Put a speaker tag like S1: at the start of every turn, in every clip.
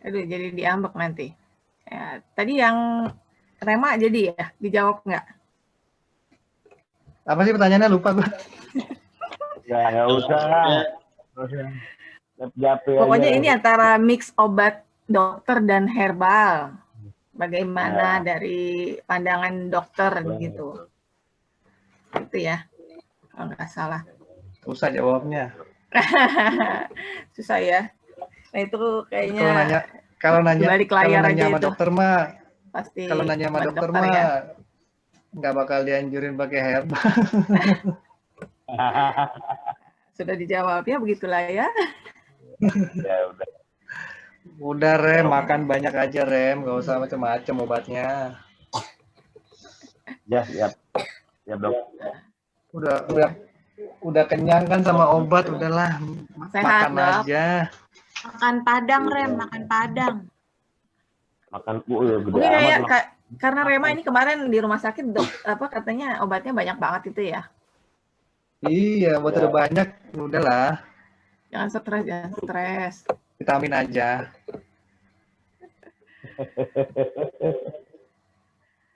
S1: Aduh, jadi diambek nanti. Ya, tadi yang Rema jadi ya? Dijawab nggak?
S2: Apa sih pertanyaannya? Lupa gue.
S3: Ya, nggak usah.
S1: Pokoknya ini antara mix obat dokter dan herbal. Bagaimana dari pandangan dokter gitu. Itu ya, kalau nggak salah.
S2: Susah jawabnya.
S1: Susah ya. Nah itu kayaknya
S2: kalau nanya
S1: balik layar
S2: kalau nanya
S1: aja
S2: sama
S1: itu.
S2: dokter mah,
S1: Pasti
S2: kalau nanya sama dokter mah
S1: ya.
S2: nggak bakal dianjurin pakai herbal.
S1: Sudah dijawab ya, begitulah ya.
S3: Ya udah.
S2: Udah Rem, makan banyak aja Rem, nggak usah macam-macam obatnya.
S3: Ya, siap. Siap, Dok.
S2: Udah kenyang kan sama obat, udahlah.
S1: Sehat,
S2: makan
S1: Dok.
S2: aja.
S4: Makan padang, Rem, makan padang.
S3: Makan gede
S1: mungkin
S3: amat.
S1: Kayak, karena Rema ini kemarin di rumah sakit, Dok, katanya obatnya banyak banget itu ya.
S2: Iya, obat udah banyak, udahlah.
S1: Jangan stres.
S2: Vitamin aja.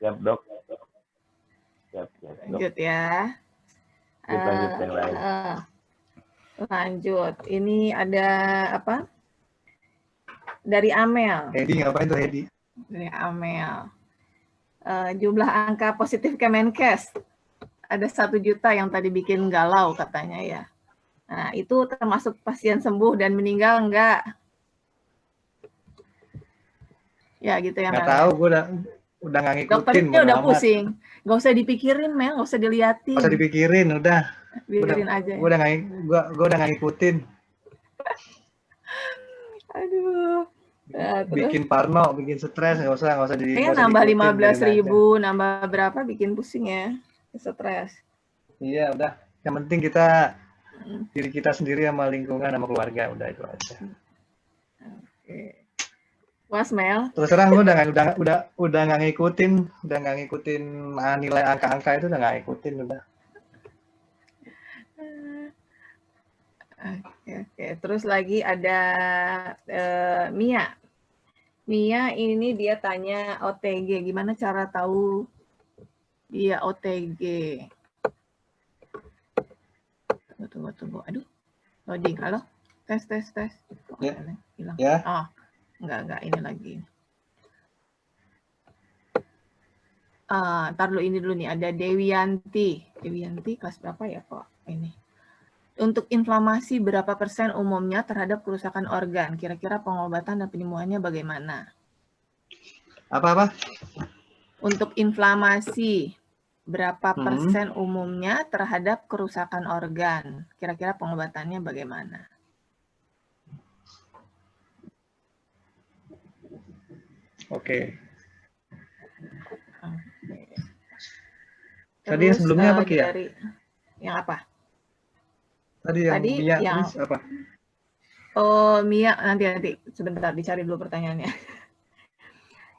S3: Siap, Dok. Siap,
S1: Lanjut ya.
S3: Lanjut yang lain.
S1: Lanjut. Ini ada apa? Dari Amel.
S2: Hedi, ngapain tuh Hedi?
S1: Dari Amel. Jumlah angka positif Kemenkes. Ada 1 juta yang tadi bikin galau katanya ya. Nah, itu termasuk pasien sembuh dan meninggal enggak? Ya gitu ya.
S2: Nggak tahu, gue udah nggak ngikutin.
S1: Dokternya udah pusing. Nggak usah dipikirin, Mel. Nggak usah diliatin.
S2: Nggak usah dipikirin, udah.
S1: Biarin aja.
S2: Gue udah nggak ngikutin.
S1: Aduh. Nah,
S2: bikin parno, bikin stres, nggak usah di.
S1: Kayaknya nambah 15.000, nambah berapa bikin pusing ya, stres.
S2: Iya, udah. Yang penting kita diri kita sendiri sama lingkungan sama keluarga, udah itu aja.
S1: Oke. Was Mel.
S2: Terus terang gue udah nggak ngikutin, nilai angka-angka itu udah nggak ngikutin udah.
S1: Oke. Terus lagi ada Mia. Mia ini dia tanya OTG, gimana cara tahu dia OTG? Tunggu. Aduh, loading. Halo, tes. Oh,
S2: ya.
S1: Hilang.
S2: Ya.
S1: Oh, enggak, ini lagi. Ntar dulu ini dulu nih, ada Dewianti kelas berapa ya kok ini? Untuk inflamasi berapa persen umumnya terhadap kerusakan organ? Kira-kira pengobatan dan penyembuhannya bagaimana?
S2: Apa?
S1: Untuk inflamasi berapa persen umumnya terhadap kerusakan organ? Kira-kira pengobatannya bagaimana?
S2: Oke. Tadi yang sebelumnya apa Kia?
S1: Yang apa?
S2: Tadi Mia apa?
S1: Oh, Mia nanti sebentar dicari dulu pertanyaannya.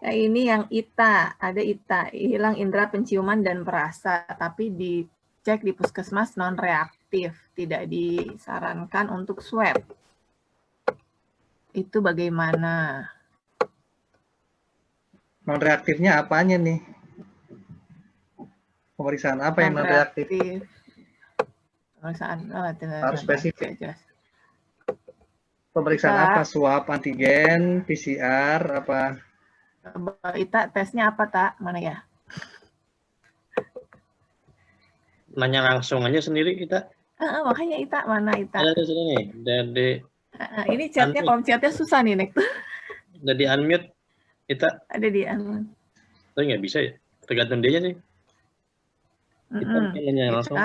S1: Nah, ini yang Ita, ada Ita, hilang indera penciuman dan perasa, tapi dicek di puskesmas non-reaktif, tidak disarankan untuk swab. Itu bagaimana?
S2: Non-reaktifnya apanya nih? Pemeriksaan apa yang non-reaktif?
S1: Pemeriksaan
S2: harus spesifik. Pemeriksaan
S1: Ita,
S2: apa? Swab, antigen, PCR, apa?
S1: Ita, tesnya apa, Tak? Mana ya?
S5: Nanya langsung aja sendiri kita.
S1: Makanya Ita, mana Ita?
S5: Ada di sini nih.
S1: Ini chatnya, kalau chatnya susah nih, Nek.
S5: Udah di unmute kita.
S1: Ada di unmute.
S5: Tapi nggak bisa ya. Tergantung dia nih. Kita nanya langsung.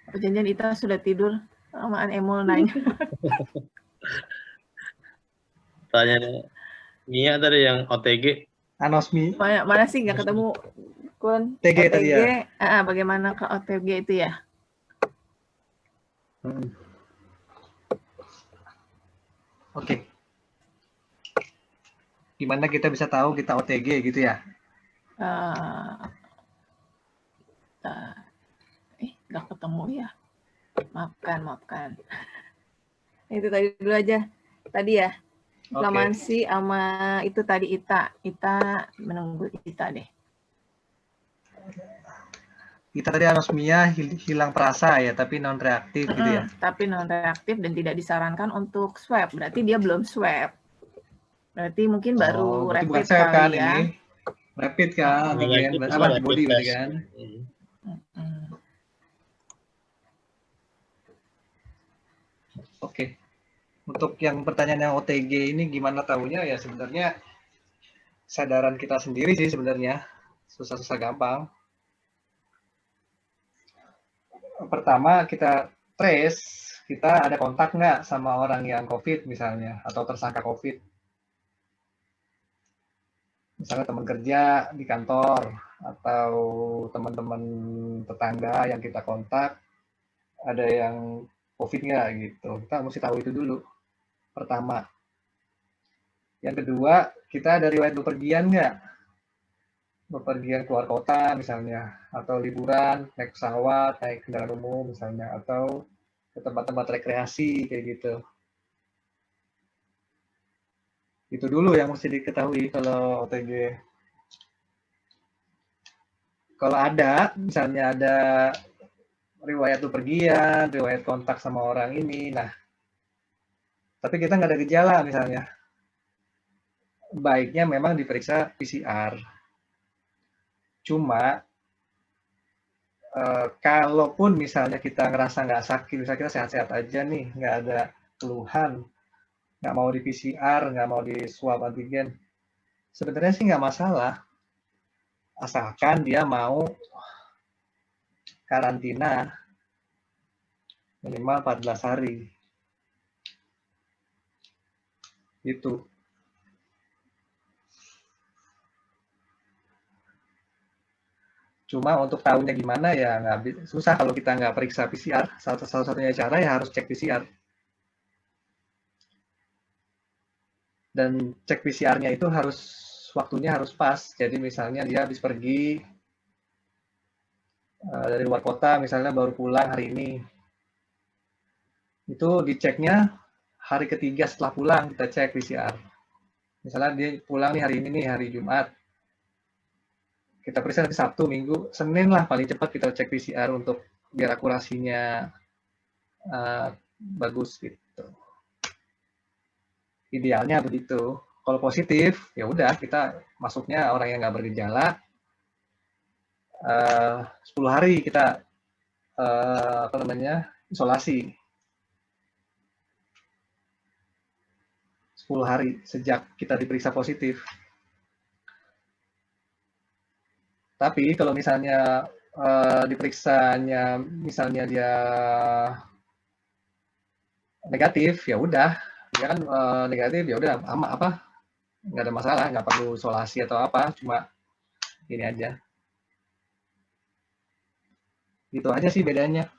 S1: Perjanjian Ita sudah tidur. Amaan Emul nanya.
S5: Tanya Mia tadi yang OTG.
S2: Anosmi.
S1: Mana sih nggak ketemu Kun?
S2: OTG tadi ya.
S1: Bagaimana ke OTG itu ya?
S2: Oke. Gimana kita bisa tahu kita OTG gitu ya?
S1: Nggak ketemu ya. Maafkan. Itu tadi dulu aja. tadi ya.
S2: Oke.
S1: Inflamasi sama itu tadi ITA. ITA menunggu ITA deh.
S2: Kita tadi anosmia hilang perasa ya, tapi non reaktif gitu ya.
S1: Tapi non reaktif dan tidak disarankan untuk swab. Berarti dia belum swab. Berarti mungkin baru
S2: berarti bukan
S1: rapid
S2: swab
S1: kali
S2: kan
S1: ya.
S2: ini. Rapid kan, antigen, apa antibody berarti kan. Oke. Untuk yang pertanyaan yang OTG ini gimana tahunya ya, sebenarnya sadaran kita sendiri sih sebenarnya. Susah-susah gampang. Pertama kita trace, kita ada kontak nggak sama orang yang COVID misalnya, atau tersangka COVID. Misalnya teman kerja di kantor, atau teman-teman tetangga yang kita kontak, ada yang COVID nggak gitu. Kita mesti tahu itu dulu. Pertama. Yang kedua, kita ada riwayat bepergian nggak? Bepergian keluar kota misalnya, atau liburan, naik pesawat, naik kendaraan umum misalnya, atau ke tempat-tempat rekreasi kayak gitu. Itu dulu yang mesti diketahui kalau OTG. Kalau ada, misalnya ada riwayat bepergian, riwayat kontak sama orang ini, nah, tapi kita nggak ada gejala misalnya, baiknya memang diperiksa PCR. Cuma kalaupun misalnya kita ngerasa nggak sakit, misalnya kita sehat-sehat aja nih, nggak ada keluhan, nggak mau di PCR, nggak mau di swab antigen, sebenarnya sih nggak masalah, asalkan dia mau karantina minimal 14 hari. Gitu. Cuma untuk tahunya gimana ya nggak susah kalau kita nggak periksa PCR. Salah-satunya cara ya harus cek PCR. Dan cek PCR-nya itu waktunya harus pas. Jadi misalnya dia habis pergi dari luar kota, misalnya baru pulang hari ini. Itu diceknya hari ketiga setelah pulang kita cek PCR. Misalnya dia pulang nih hari ini nih, hari Jumat. Kita periksa nanti Sabtu, Minggu, Senin lah paling cepat kita cek PCR untuk biar akurasinya bagus gitu. Idealnya begitu. Kalau positif, ya udah kita masuknya orang yang nggak bergejala. 10 hari kita isolasi. 10 hari sejak kita diperiksa positif. Tapi kalau misalnya diperiksanya misalnya dia negatif, ya udah, dia kan negatif, ya udah nggak ada masalah, nggak perlu isolasi atau apa, cuma ini aja. Gitu aja sih bedanya.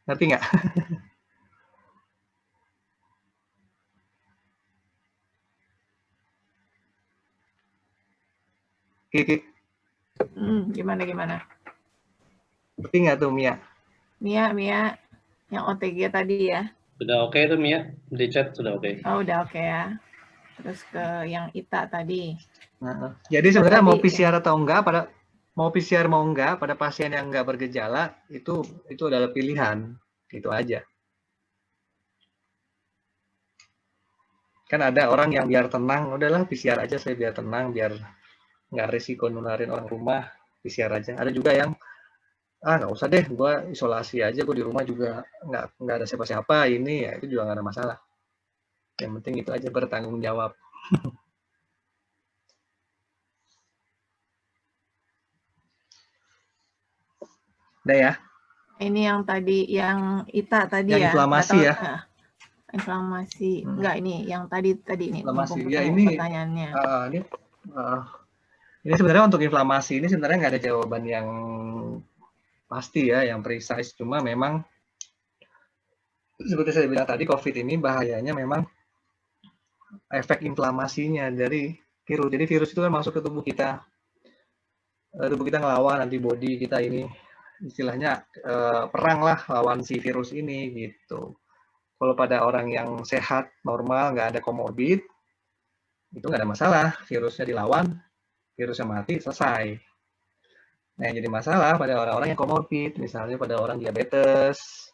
S2: Ngerti nggak? Oke.
S1: Gimana?
S2: Ngerti nggak tuh Mia?
S1: Mia, yang OTG tadi ya?
S5: Sudah oke tuh Mia, di chat sudah oke.
S1: Oh, udah oke ya. Terus ke yang ITA tadi.
S2: Jadi sebenarnya mau PCR atau enggak, mau PCR mau enggak pada pasien yang enggak bergejala itu adalah pilihan, gitu aja. Kan ada orang yang biar tenang, udahlah PCR aja saya biar tenang, biar nggak risiko nularin orang rumah, PCR aja. Ada juga yang nggak usah deh, gue isolasi aja, gue di rumah juga nggak ada siapa-siapa, ini ya itu juga nggak ada masalah. Yang penting itu aja bertanggung jawab. Udah ya?
S1: Ini yang tadi, yang ITA tadi
S2: yang
S1: ya?
S2: Inflamasi ya?
S1: Inflamasi. Enggak, ini yang tadi ini.
S2: Inflamasi. Ya ini
S1: pertanyaannya.
S2: Ini sebenarnya untuk inflamasi ini sebenarnya nggak ada jawaban yang pasti ya, yang precise. Cuma memang seperti saya bilang tadi, COVID ini bahayanya memang efek inflamasinya dari virus. Jadi virus itu kan masuk ke tubuh kita ngelawan antibody kita ini, istilahnya perang lah lawan si virus ini gitu. Kalau pada orang yang sehat, normal, nggak ada komorbid, itu nggak ada masalah. Virusnya dilawan, virusnya mati, selesai. Nah, yang jadi masalah pada orang-orang yang komorbid, misalnya pada orang diabetes,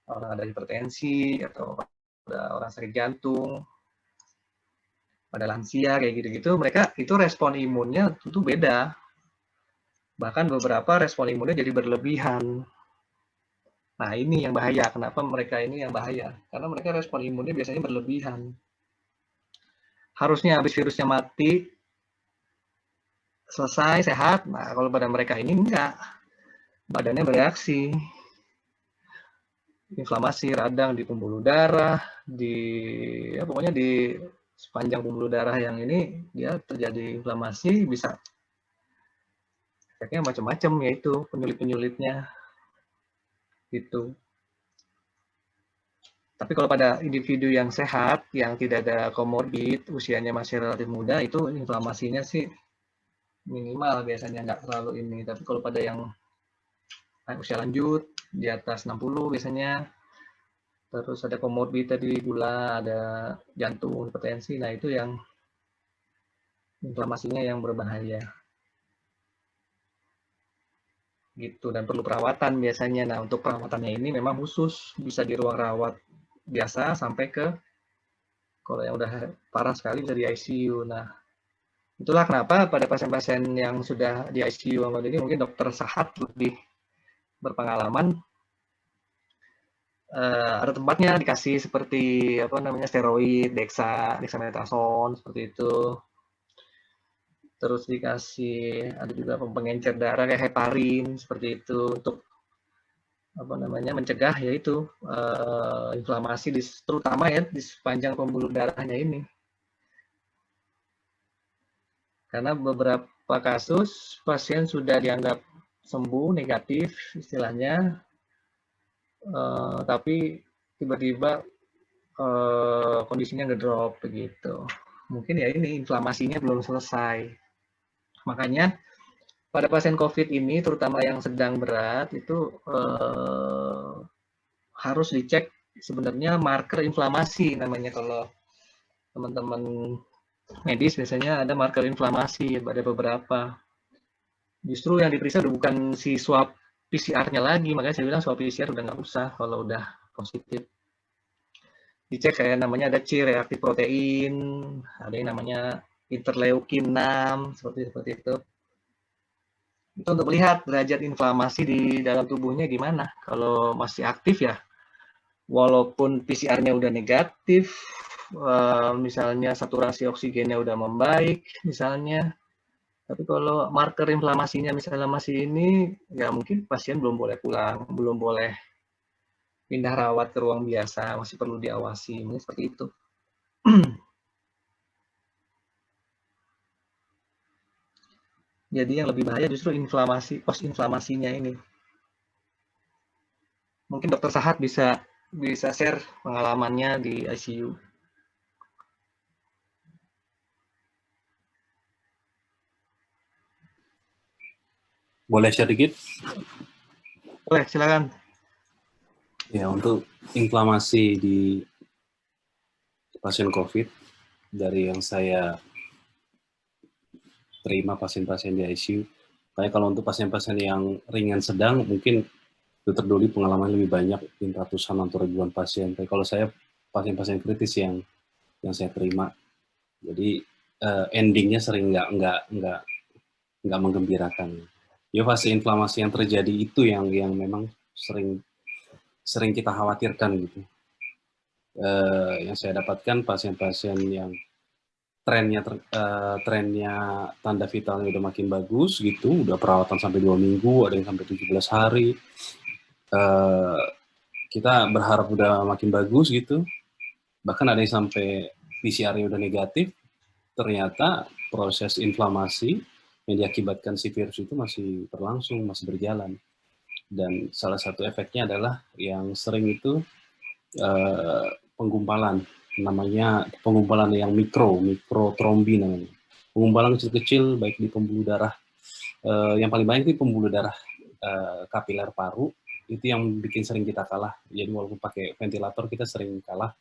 S2: orang ada hipertensi, atau pada orang sakit jantung, pada lansia, kayak gitu-gitu, mereka itu respon imunnya tentu beda. Bahkan beberapa respon imunnya jadi berlebihan. Nah, ini yang bahaya. Kenapa mereka ini yang bahaya? Karena mereka respon imunnya biasanya berlebihan. Harusnya habis virusnya mati, selesai, sehat. Nah, kalau pada mereka ini enggak. Badannya bereaksi. Inflamasi, radang di pembuluh darah, pokoknya di sepanjang pembuluh darah yang ini, dia terjadi inflamasi, bisa efeknya macam-macam, yaitu penyulit-penyulitnya. Gitu. Tapi kalau pada individu yang sehat, yang tidak ada komorbid, usianya masih relatif muda, itu inflamasinya sih minimal biasanya, nggak terlalu ini. Tapi kalau pada yang usia lanjut, di atas 60 biasanya, terus ada komorbid tadi, gula, ada jantung, hipertensi, nah itu yang inflamasinya yang berbahaya. Gitu, dan perlu perawatan biasanya. Nah, untuk perawatannya ini memang khusus, bisa di ruang rawat biasa sampai ke, kalau yang udah parah sekali bisa di ICU. Nah, itulah kenapa pada pasien-pasien yang sudah di ICU ini mungkin dokter Sahat lebih berpengalaman. Ada tempatnya dikasih seperti steroid, dexamethasone seperti itu. Terus dikasih ada juga pengencer darah kayak heparin seperti itu untuk mencegah yaitu inflamasi terutama ya di sepanjang pembuluh darahnya ini. Karena beberapa kasus pasien sudah dianggap sembuh negatif istilahnya, tapi tiba-tiba kondisinya ngedrop begitu. Mungkin ya ini inflamasinya belum selesai. Makanya pada pasien COVID ini, terutama yang sedang berat, itu harus dicek sebenarnya marker inflamasi namanya. Kalau teman-teman medis biasanya ada marker inflamasi pada beberapa. Justru yang diperiksa udah bukan si swab PCR-nya lagi, makanya saya bilang swab PCR udah nggak usah kalau udah positif. Dicek kayak namanya ada C-reaktif protein, ada yang namanya interleukin 6, seperti itu. Itu untuk melihat derajat inflamasi di dalam tubuhnya gimana. Kalau masih aktif ya, walaupun PCR-nya udah negatif, misalnya saturasi oksigennya udah membaik, misalnya, tapi kalau marker inflamasinya misalnya masih ini, ya mungkin pasien belum boleh pulang, belum boleh pindah rawat ke ruang biasa, masih perlu diawasi, mungkin seperti itu. Jadi yang lebih bahaya justru inflamasi, post-inflamasinya ini. Mungkin dokter Sahat bisa share pengalamannya di ICU.
S6: Boleh share dikit?
S2: Boleh, silakan.
S6: Ya, untuk inflamasi di pasien COVID, dari yang saya terima pasien-pasien di ICU, kayak kalau untuk pasien-pasien yang ringan sedang, mungkin Dr. Doli pengalaman lebih banyak, ratusan atau ribuan pasien. Tapi kalau saya pasien-pasien kritis yang saya terima, jadi endingnya sering nggak menggembirakan. Ya fase inflamasi yang terjadi itu yang memang sering kita khawatirkan gitu. Yang saya dapatkan pasien-pasien yang trennya tanda vitalnya udah makin bagus gitu, udah perawatan sampai 2 minggu, ada yang sampai 17 hari. Kita berharap udah makin bagus gitu. Bahkan ada yang sampai PCR-nya udah negatif, ternyata proses inflamasi yang diakibatkan si virus itu masih berlangsung, masih berjalan. Dan salah satu efeknya adalah yang sering itu penggumpalan, namanya penggumpalan yang mikrotrombi namanya. Penggumpalan kecil-kecil baik di pembuluh darah, yang paling banyak itu pembuluh darah kapiler paru, itu yang bikin sering kita kalah. Jadi walaupun pakai ventilator kita sering kalah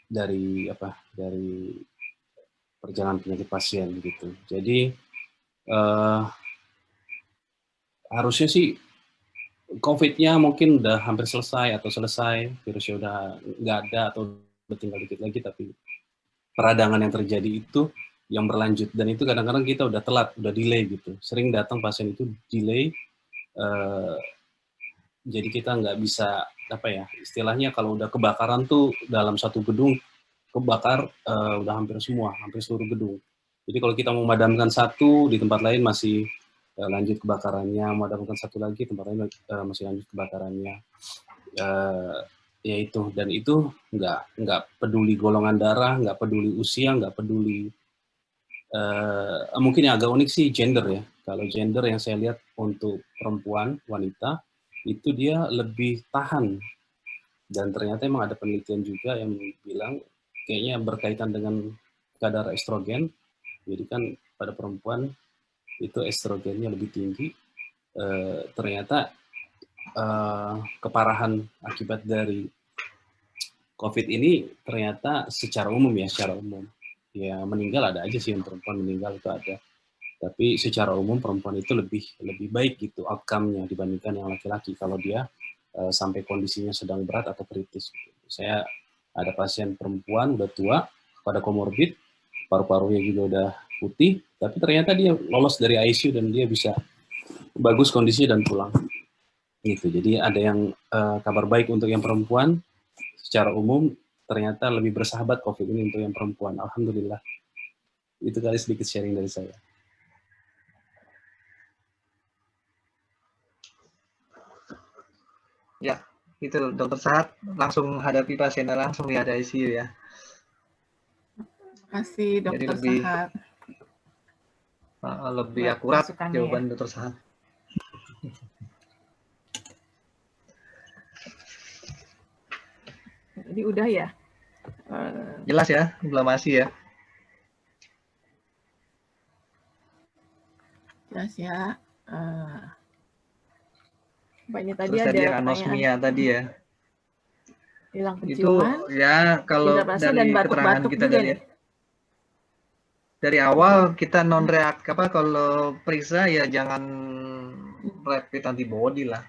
S6: dari perjalanan penyakit pasien gitu. Jadi harusnya sih COVID-nya mungkin udah hampir selesai atau selesai, virusnya udah nggak ada atau udah tinggal dikit lagi, tapi peradangan yang terjadi itu yang berlanjut, dan itu kadang-kadang kita udah telat, udah delay gitu. Sering datang pasien itu delay, jadi kita nggak bisa, istilahnya kalau udah kebakaran tuh dalam satu gedung, kebakar udah hampir semua, hampir seluruh gedung. Jadi kalau kita memadamkan satu, di tempat lain masih lanjut kebakarannya, memadamkan satu lagi, tempat lain masih lanjut kebakarannya. Ya itu, dan itu nggak peduli golongan darah, nggak peduli usia, nggak peduli, mungkin yang agak unik sih gender ya. Kalau gender yang saya lihat untuk perempuan, wanita, itu dia lebih tahan. Dan ternyata emang ada penelitian juga yang bilang, kayaknya berkaitan dengan kadar estrogen, jadi kan pada perempuan, itu estrogennya lebih tinggi, ternyata keparahan akibat dari COVID ini ternyata secara umum ya meninggal ada aja sih, yang perempuan meninggal itu ada, tapi secara umum perempuan itu lebih baik gitu outcome-nya dibandingkan yang laki-laki kalau dia sampai kondisinya sedang berat atau kritis. Saya ada pasien perempuan udah tua, pada komorbid, paru-parunya juga udah putih, tapi ternyata dia lolos dari ICU dan dia bisa bagus kondisinya dan pulang. Gitu. Jadi ada yang kabar baik untuk yang perempuan, secara umum ternyata lebih bersahabat COVID ini untuk yang perempuan. Alhamdulillah. Itu kali sedikit sharing dari saya.
S2: Ya, itu dokter Sahat langsung hadapi pasiennya langsung di ICU ya.
S1: Terima kasih dokter
S2: Jadi lebih
S1: Sahat.
S2: Lebih akurat jawaban
S1: ya.
S2: dokter Sahat.
S1: Jadi udah ya?
S2: Jelas ya, inflamasi ya.
S1: Jelas ya. Banyak tadi
S2: Terus
S1: ada
S2: tadi yang anosmia tadi ya.
S1: Hilang
S2: Itu
S1: penciuman,
S2: ya kalau
S1: indra perasa,
S2: dari
S1: dan
S2: keterangan
S1: batuk-batuk
S2: kita
S1: juga
S2: dari
S1: nih.
S2: Dari awal kita non reak kalau periksa ya jangan rapid antibody lah.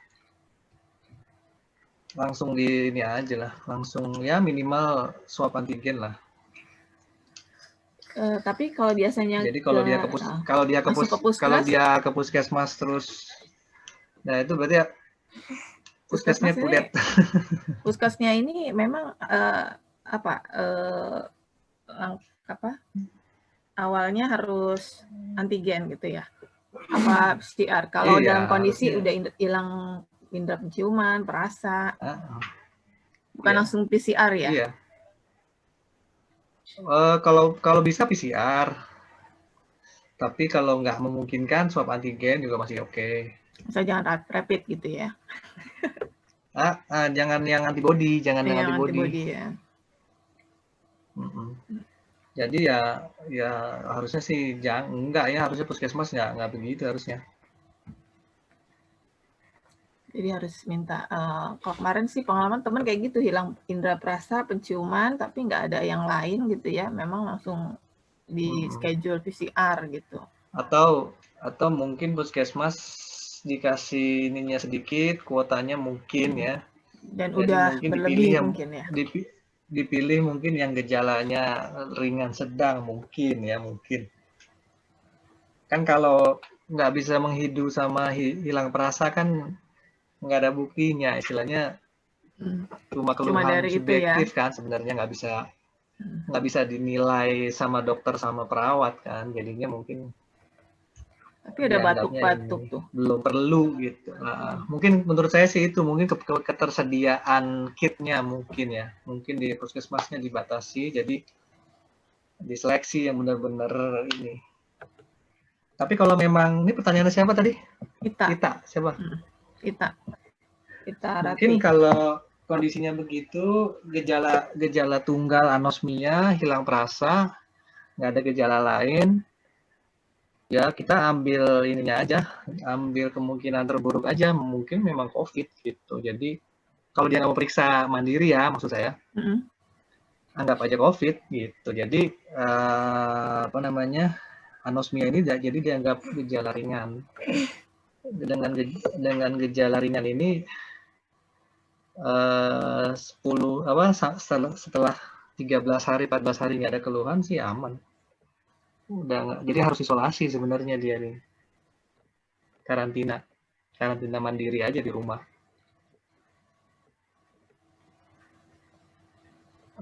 S2: Langsung di ini aja lah, langsung ya minimal swab antigen lah.
S1: Tapi kalau biasanya
S2: jadi kalau dia ke puskesmas terus, nah itu berarti ya puskesmasnya kudet.
S1: Puskesnya ini memang awalnya harus antigen gitu ya? Apa PCR? Kalau
S2: Iya,
S1: dalam kondisi
S2: harusnya.
S1: udah hilang indera penciuman, perasa, bukan
S2: iya.
S1: langsung PCR ya?
S2: Iya. Kalau bisa PCR, tapi kalau nggak memungkinkan swab antigen juga masih oke.
S1: Saya jangan rapid gitu ya?
S2: Jangan yang antibody, jangan yang
S1: antibody ya.
S2: Jadi ya harusnya sih enggak ya, harusnya puskesmas nggak begitu harusnya.
S1: Jadi harus minta, kalau kemarin sih pengalaman teman kayak gitu, hilang indera perasa, penciuman, tapi nggak ada yang lain gitu ya, memang langsung di schedule PCR gitu.
S2: Atau mungkin puskesmas dikasih ininya sedikit, kuotanya mungkin ya.
S1: Dan
S2: jadi
S1: udah
S2: mungkin
S1: berlebih mungkin ya.
S2: Dipilih mungkin yang gejalanya ringan sedang mungkin. Kan kalau nggak bisa menghidu sama hilang perasa kan nggak ada buktinya, istilahnya cuma keluhan subjektif kan, sebenarnya nggak bisa dinilai sama dokter sama perawat kan, jadinya mungkin.
S1: Tapi ada batuk-batuk tuh.
S2: Belum perlu gitu. Mungkin menurut saya sih itu mungkin ketersediaan kitnya mungkin ya. Mungkin di puskesmasnya dibatasi, jadi diseleksi yang benar-benar ini. Tapi kalau memang, ini pertanyaannya siapa tadi? Ita. Siapa?
S1: Ita
S2: Mungkin kalau kondisinya begitu, gejala tunggal anosmia, hilang perasa, nggak ada gejala lain, ya kita ambil ininya aja, ambil kemungkinan terburuk aja, mungkin memang COVID gitu. Jadi kalau dia nggak mau periksa mandiri ya, maksud saya, anggap aja COVID gitu. Jadi apa namanya, anosmia ini jadi dianggap gejala ringan. Dengan gejala ringan ini 13 hari 14 hari nggak ada keluhan sih aman. Udah nggak, jadi harus isolasi sebenarnya dia nih, karantina mandiri aja di rumah.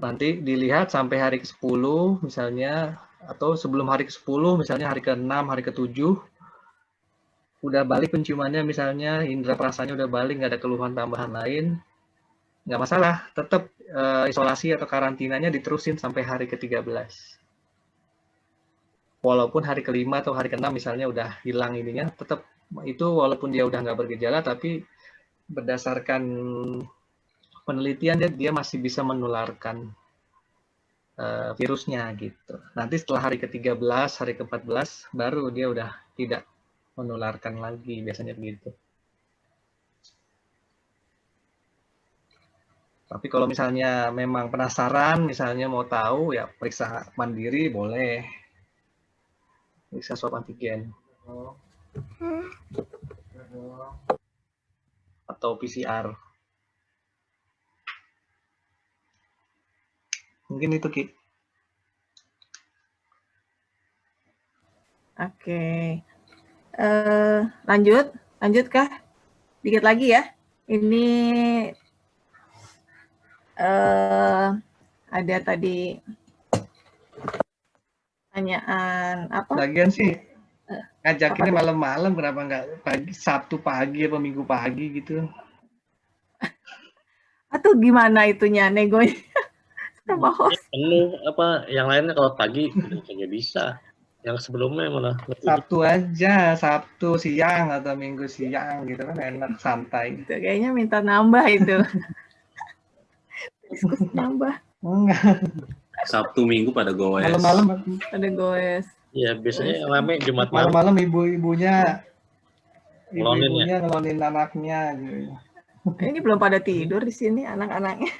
S2: Nanti dilihat sampai hari ke-10 misalnya, atau sebelum hari ke-10 misalnya hari ke-6, hari ke-7 udah balik penciumannya, misalnya indera perasanya udah balik, nggak ada keluhan tambahan lain, nggak masalah, tetap isolasi atau karantinanya diterusin sampai hari ke-13. Walaupun hari ke-5 atau hari ke-6 misalnya udah hilang ininya, tetap itu walaupun dia udah nggak bergejala, tapi berdasarkan penelitian dia masih bisa menularkan virusnya gitu. Nanti setelah hari ke-13, hari ke-14 baru dia udah tidak menularkan lagi, biasanya begitu. Tapi kalau misalnya memang penasaran, misalnya mau tahu, ya periksa mandiri boleh. Periksa swab antigen. Atau PCR. Mungkin itu, Ki.
S1: Oke. Lanjut kah? Dikit lagi ya. Ini ada tadi pertanyaan apa?
S2: Lagian sih ngajakinnya malam-malam, kenapa nggak Sabtu pagi atau Minggu pagi gitu?
S1: Atau gimana itunya negonya sama host?
S5: Penuh apa yang lainnya kalau pagi kayaknya bisa. Yang sebelumnya malah
S2: Sabtu aja, Sabtu siang atau Minggu siang gitu kan enak, santai.
S1: Gitu, kayaknya minta nambah itu. Diskusi nambah.
S2: Enggak.
S6: Sabtu Minggu pada goes.
S2: Malam-malam
S1: Ada goes.
S5: ya biasanya rame Jumat malam.
S2: malam-malam ibu-ibunya
S5: Ngelonin ya.
S2: ngelonin anaknya gitu.
S1: Ini belum pada tidur di sini anak-anaknya.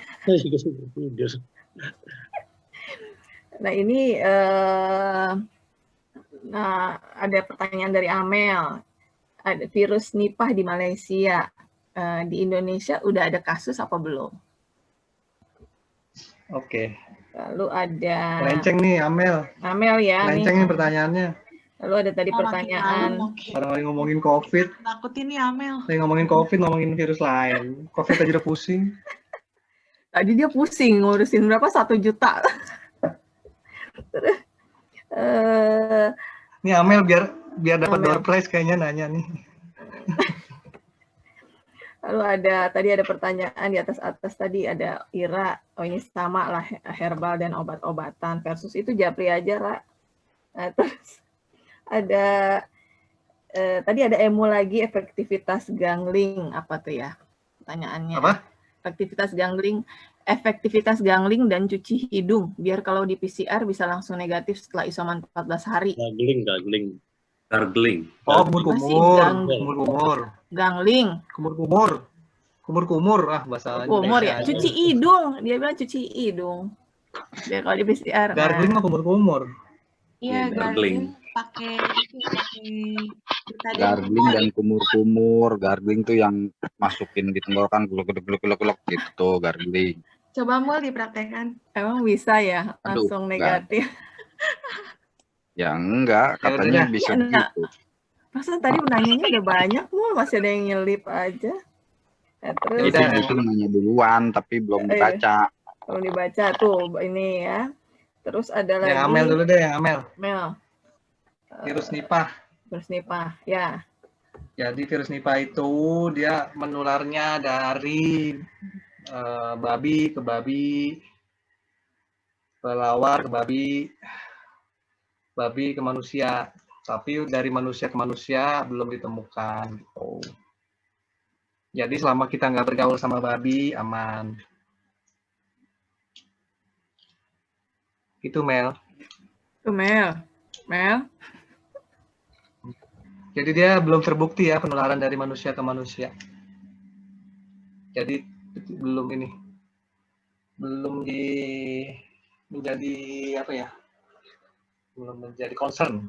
S5: Tidur.
S1: Nah ini ada pertanyaan dari Amel. Ada virus Nipah di Malaysia. Di Indonesia udah ada kasus apa belum?
S2: Oke.
S1: Lalu ada
S2: Lenceng nih Amel.
S1: Amel ya.
S2: Lenceng nih pertanyaannya.
S1: Lalu ada tadi pertanyaan.
S2: Orang lagi ngomongin COVID.
S4: Takut ini Amel.
S2: Lagi ngomongin COVID, ngomongin virus lain. COVID aja udah pusing.
S1: Tadi dia pusing ngurusin berapa? 1 juta. Terus,
S2: Ini Amel biar dapat door prize kayaknya nanya nih.
S1: lalu tadi ada pertanyaan di atas tadi ada Ira. Oh ini sama lah herbal dan obat-obatan versus itu japri aja, Ra. Nah, terus ada tadi ada emu lagi efektivitas gangling apa tuh ya pertanyaannya?
S2: Apa?
S1: Efektivitas gangling dan cuci hidung biar kalau di PCR bisa langsung negatif setelah isoman 14 hari.
S6: Gargling.
S2: Oh,
S1: Gangling.
S2: Kumur. Ah, bahasa
S1: Kumur ya. Cuci hidung. Dia bilang cuci hidung. Biar kalau di PCR.
S2: Gargling mah kumur.
S4: Iya, gargling pakai
S7: gargling dan kumur-kumur. Gargling tuh yang masukin di tenggorokan gluk-gluk gitu, gargling.
S4: Coba mau dipraktekkan.
S1: Emang bisa ya langsung negatif?
S7: Ya enggak, katanya bisa begitu.
S1: Masa tadi menanyanya udah banyak, masih ada yang nyelip aja. Nah, terus
S7: itu nanya duluan, tapi belum dibaca.
S1: Belum dibaca tuh ini ya. Terus ada lagi.
S2: Yang Amel dulu deh, yang Amel.
S1: Virus Nipah, ya.
S2: Jadi virus Nipah itu dia menularnya dari babi ke babi, kelawar ke babi, babi ke manusia. Tapi dari manusia ke manusia belum ditemukan. Gitu. Jadi selama kita nggak bergaul sama babi, aman. Itu Mel.
S1: Itu Mel.
S2: Jadi dia belum terbukti ya penularan dari manusia ke manusia. Jadi belum ini, belum menjadi apa ya? Belum menjadi concern.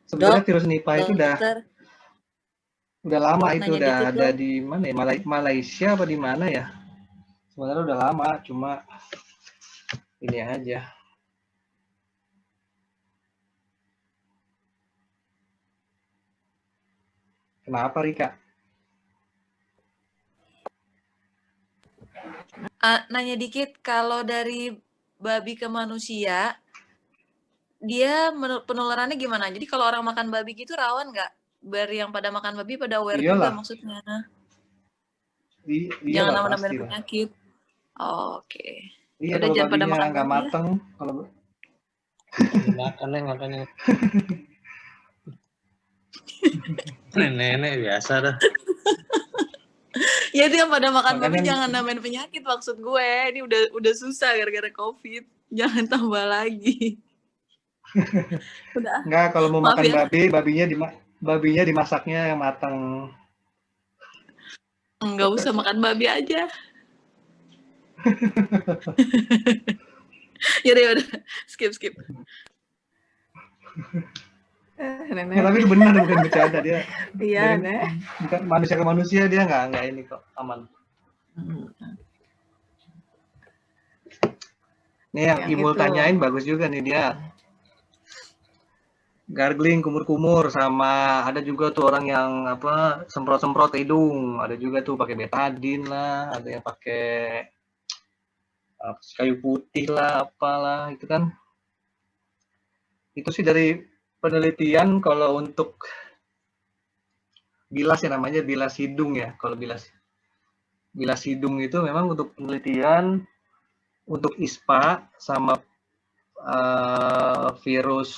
S2: Sebenarnya virus Nipah itu udah lama, itu udah ada di mana ya? Malaysia apa di mana ya? Sebenarnya udah lama, cuma ini aja. Kenapa, Rika?
S8: Nanya dikit, kalau dari babi ke manusia, dia penularannya gimana? Jadi kalau orang makan babi gitu rawan nggak? Biar yang pada makan babi pada aware juga maksudnya. Jangan nambah-nambahin penyakit. Oke.
S2: Iya, kalau jangan pada makan nggak mateng. Kalau
S5: makannya. Nenek biasa dah.
S8: Ya itu yang pada makan babi jangan nambahin penyakit maksud gue. Ini udah susah gara-gara COVID. Jangan tambah lagi. Udah.
S2: Enggak, kalau mau makan ya. babinya dimasaknya yang matang.
S8: Enggak usah makan babi aja. Yaudah, skip.
S2: Nenek. Tapi benar, bukan bercanda dia.
S1: Iya,
S2: bukan manusia ke manusia, dia nggak ini kok, aman. Nih yang Imul tanyain bagus juga nih, dia gargling, kumur-kumur, sama ada juga tuh orang yang apa semprot-semprot hidung, ada juga tuh pakai betadine lah, ada yang pakai kayu putih lah, apalah itu kan. Itu sih dari penelitian kalau untuk bilas ya, namanya bilas hidung ya. Kalau bilas hidung itu memang untuk penelitian untuk ISPA sama virus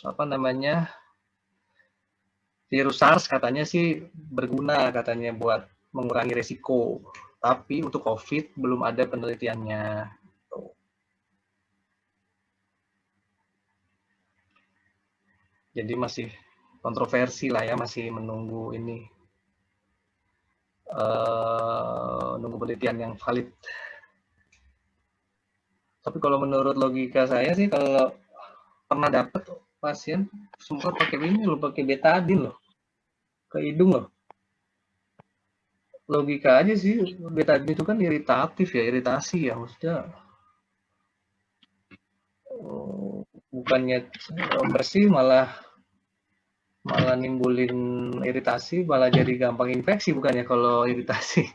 S2: apa namanya, virus SARS katanya sih berguna katanya buat mengurangi resiko. Tapi untuk COVID belum ada penelitiannya. Jadi masih kontroversi lah ya, masih menunggu ini, nunggu penelitian yang valid. Tapi kalau menurut logika saya sih, kalau pernah dapat pasien semprot pakai ini loh, pakai betadine loh, ke hidung loh. Logika aja sih, betadine itu kan iritatif ya, iritasi ya, maksudnya bukannya bersih malah nimbulin iritasi, malah jadi gampang infeksi bukannya kalau iritasi.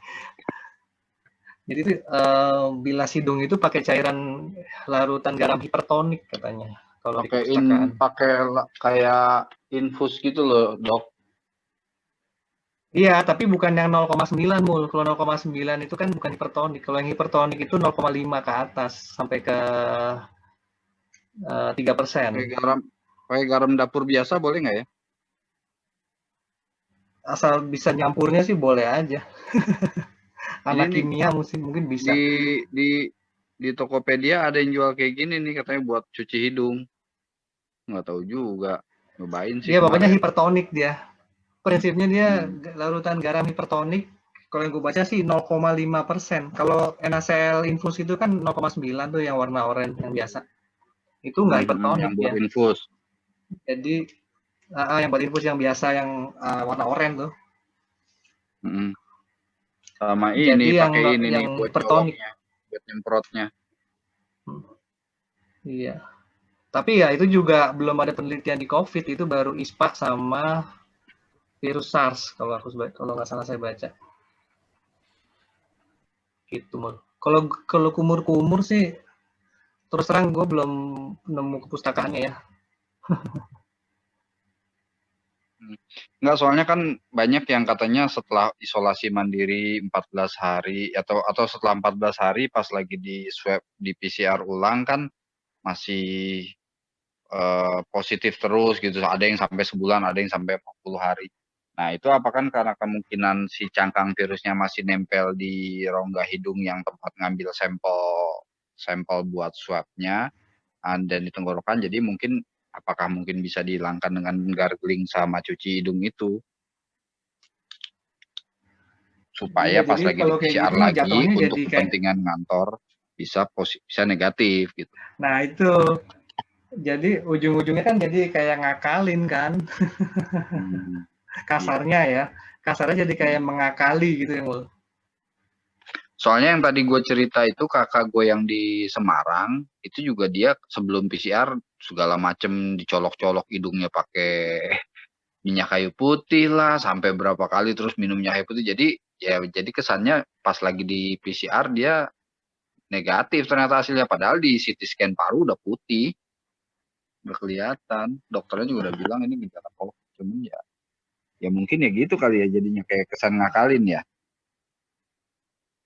S2: Jadi itu bilas hidung itu pakai cairan larutan garam hipertonik katanya. Kalau
S7: pakai kayak infus gitu loh, Dok.
S2: Iya, tapi bukan yang 0,9 mul. Kalau 0,9 itu kan bukan hipertonik. Kalau yang hipertonik itu 0,5 ke atas sampai ke 3%.
S7: Pakai garam dapur biasa boleh nggak ya?
S2: Asal bisa nyampurnya sih boleh aja. Anak kimia mungkin bisa.
S7: Di Tokopedia ada yang jual kayak gini nih, katanya buat cuci hidung. Nggak tahu juga. Nyobain sih.
S2: Iya, pokoknya hipertonik dia. Prinsipnya dia larutan garam hipertonik. Kalau yang gue baca sih 0,5%. Kalau NaCl infus itu kan 0,9 tuh yang warna oranye yang biasa. Itu nggak hipertonik
S7: yang buat infus.
S2: Jadi yang buat infus yang biasa yang warna oranye tuh.
S7: Sama ini pakai ini nih buat
S2: hipertonik,
S7: buat nyemprotnya.
S2: Iya. Tapi ya itu juga belum ada penelitian di COVID, itu baru ISPA sama virus SARS kalau nggak salah saya baca. Gitu Mul. Kalau kumur-kumur sih terus terang gue belum nemu kepustakaannya ya.
S7: Enggak, soalnya kan banyak yang katanya setelah isolasi mandiri 14 hari atau setelah 14 hari pas lagi di swab di PCR ulang kan masih positif terus gitu. Ada yang sampai sebulan, ada yang sampai 40 hari. Nah, itu apakah karena kemungkinan si cangkang virusnya masih nempel di rongga hidung yang tempat ngambil sampel buat swabnya, dan di tenggorokan, jadi mungkin apakah mungkin bisa dihilangkan dengan gargling sama cuci hidung itu supaya
S2: Iya,
S7: pas
S2: jadi
S7: lagi di
S2: kalau kayak
S7: PCR
S2: gitu mah
S7: lagi
S2: jatuhnya
S7: untuk
S2: jadi kayak,
S7: kepentingan ngantor bisa negatif gitu.
S2: nah itu, jadi ujung-ujungnya kan jadi kayak ngakalin kan, kasarnya ya, kasarnya jadi kayak mengakali gitu ya Mul.
S7: Soalnya yang tadi gue cerita itu kakak gue yang di Semarang, itu juga dia sebelum PCR segala macem dicolok-colok hidungnya pakai minyak kayu putih lah, sampai berapa kali terus minum minyak kayu putih. Jadi kesannya pas lagi di PCR dia negatif ternyata hasilnya, padahal di CT scan paru udah putih, udah kelihatan. Dokternya juga udah bilang ini gejala COVID, cuman ya mungkin ya gitu kali ya, jadinya kayak kesan ngakalin ya.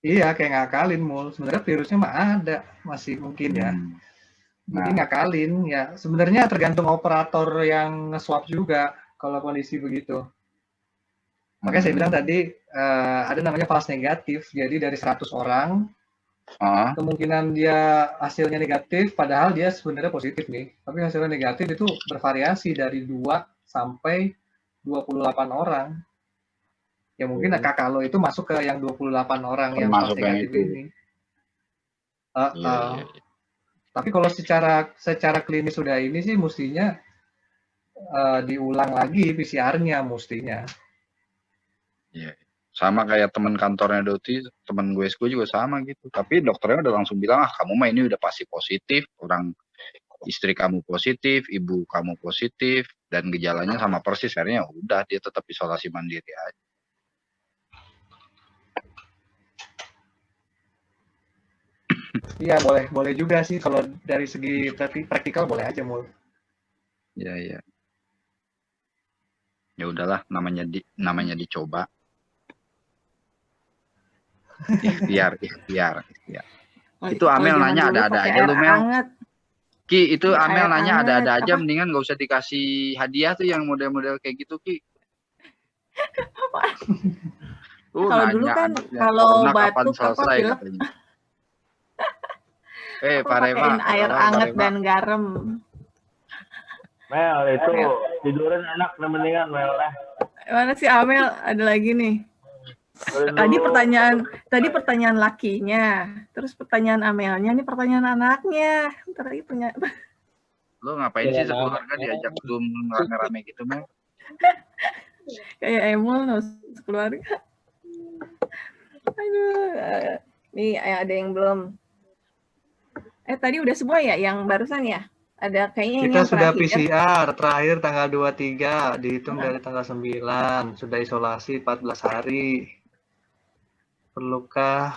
S2: Iya, kayak ngakalin Mul. Sebenarnya virusnya mah ada, masih mungkin ya. Jadi ngakalin ya. Sebenarnya tergantung operator yang nge-swab juga kalau kondisi begitu. Makanya saya bilang tadi ada namanya false negatif. Jadi dari 100 orang kemungkinan dia hasilnya negatif, padahal dia sebenarnya positif nih. Tapi hasilnya negatif itu bervariasi dari 2 sampai 28 orang. Ya mungkin kakak lo itu masuk ke yang 28 orang yang false negatif ini. Tapi kalau secara klinis sudah ini sih mestinya diulang lagi PCR-nya mestinya.
S7: Iya. Sama kayak teman kantornya Doti, teman gue juga sama gitu. Tapi dokternya udah langsung bilang, kamu mah ini udah pasti positif, orang istri kamu positif, ibu kamu positif, dan gejalanya sama persis. Akhirnya udah dia tetap isolasi mandiri aja.
S2: Iya, boleh juga sih kalau dari segi praktikal boleh aja Mul.
S7: Iya. Ya udahlah, namanya dicoba. Ikhtiar. Itu Amel nanya ada-ada aja lu Mel. Ki, itu Amel nanya ada-ada aja, mendingan gak usah dikasih hadiah tuh yang model-model kayak gitu Ki.
S1: Kalau dulu kan kalau batuk apa pilek, pakein air hangat dan garam.
S3: Mel, itu tiduran enak mendingan Mel lah.
S1: Mana sih Amel? Ada lagi nih. Tadi pertanyaan lakinya, terus pertanyaan Amelnya, nih pertanyaan anaknya.
S7: Lo ngapain sih sekeluarga diajak Zoom rame-rame gitu Mel?
S1: Kayak Emul sekeluarga. Aduh, nih ada yang belum. Tadi udah semua ya yang barusan ya? Ada kayaknya
S2: kita yang sudah PCR terakhir tanggal 23, dihitung dari tanggal 9, sudah isolasi 14 hari. Perlukah?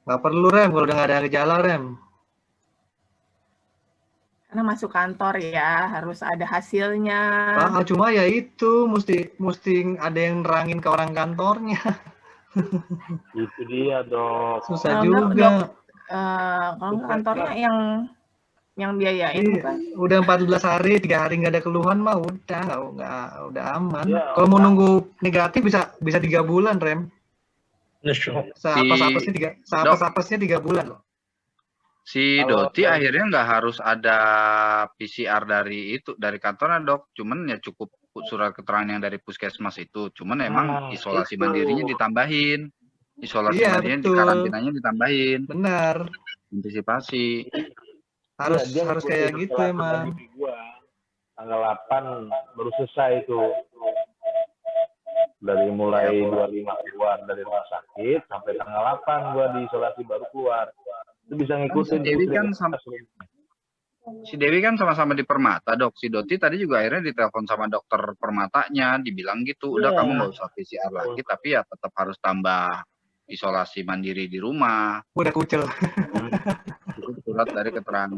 S2: Nggak perlu Rem, kalau udah nggak ada gejala Rem.
S1: Karena masuk kantor ya, harus ada hasilnya.
S2: Cuma ya itu, mesti ada yang nerangin ke orang kantornya.
S3: Itu dia dok.
S2: Susah juga.
S1: Kalau kantornya yang biayain kan.
S2: Udah 14 hari, 3 hari nggak ada keluhan mah udah aman. Ya, kalau mau nunggu negatif bisa 3 bulan Rem. Sapasnya 3 bulan loh.
S7: Si Doti akhirnya nggak harus ada PCR dari kantornya dok, cuman ya cukup surat keterangan yang dari puskesmas itu, cuman emang isolasi mandirinya ditambahin, mandirinya di karantinanya ditambahin.
S2: Benar.
S7: Antisipasi.
S2: Harus kayak gitu emang.
S3: Tanggal 8 baru selesai itu. Dari mulai 25 keluar dari rumah sakit sampai tanggal 8 gua di isolasi baru keluar. Itu bisa ngikutin.
S7: Si Dewi kan sama-sama di Permata dok. Si Doti tadi juga akhirnya ditelepon sama dokter Permatanya, dibilang gitu, udah kamu nggak usah PCR lagi, tapi ya tetap harus tambah isolasi mandiri di rumah.
S2: Udah kucel.
S7: Itu surat dari keterangan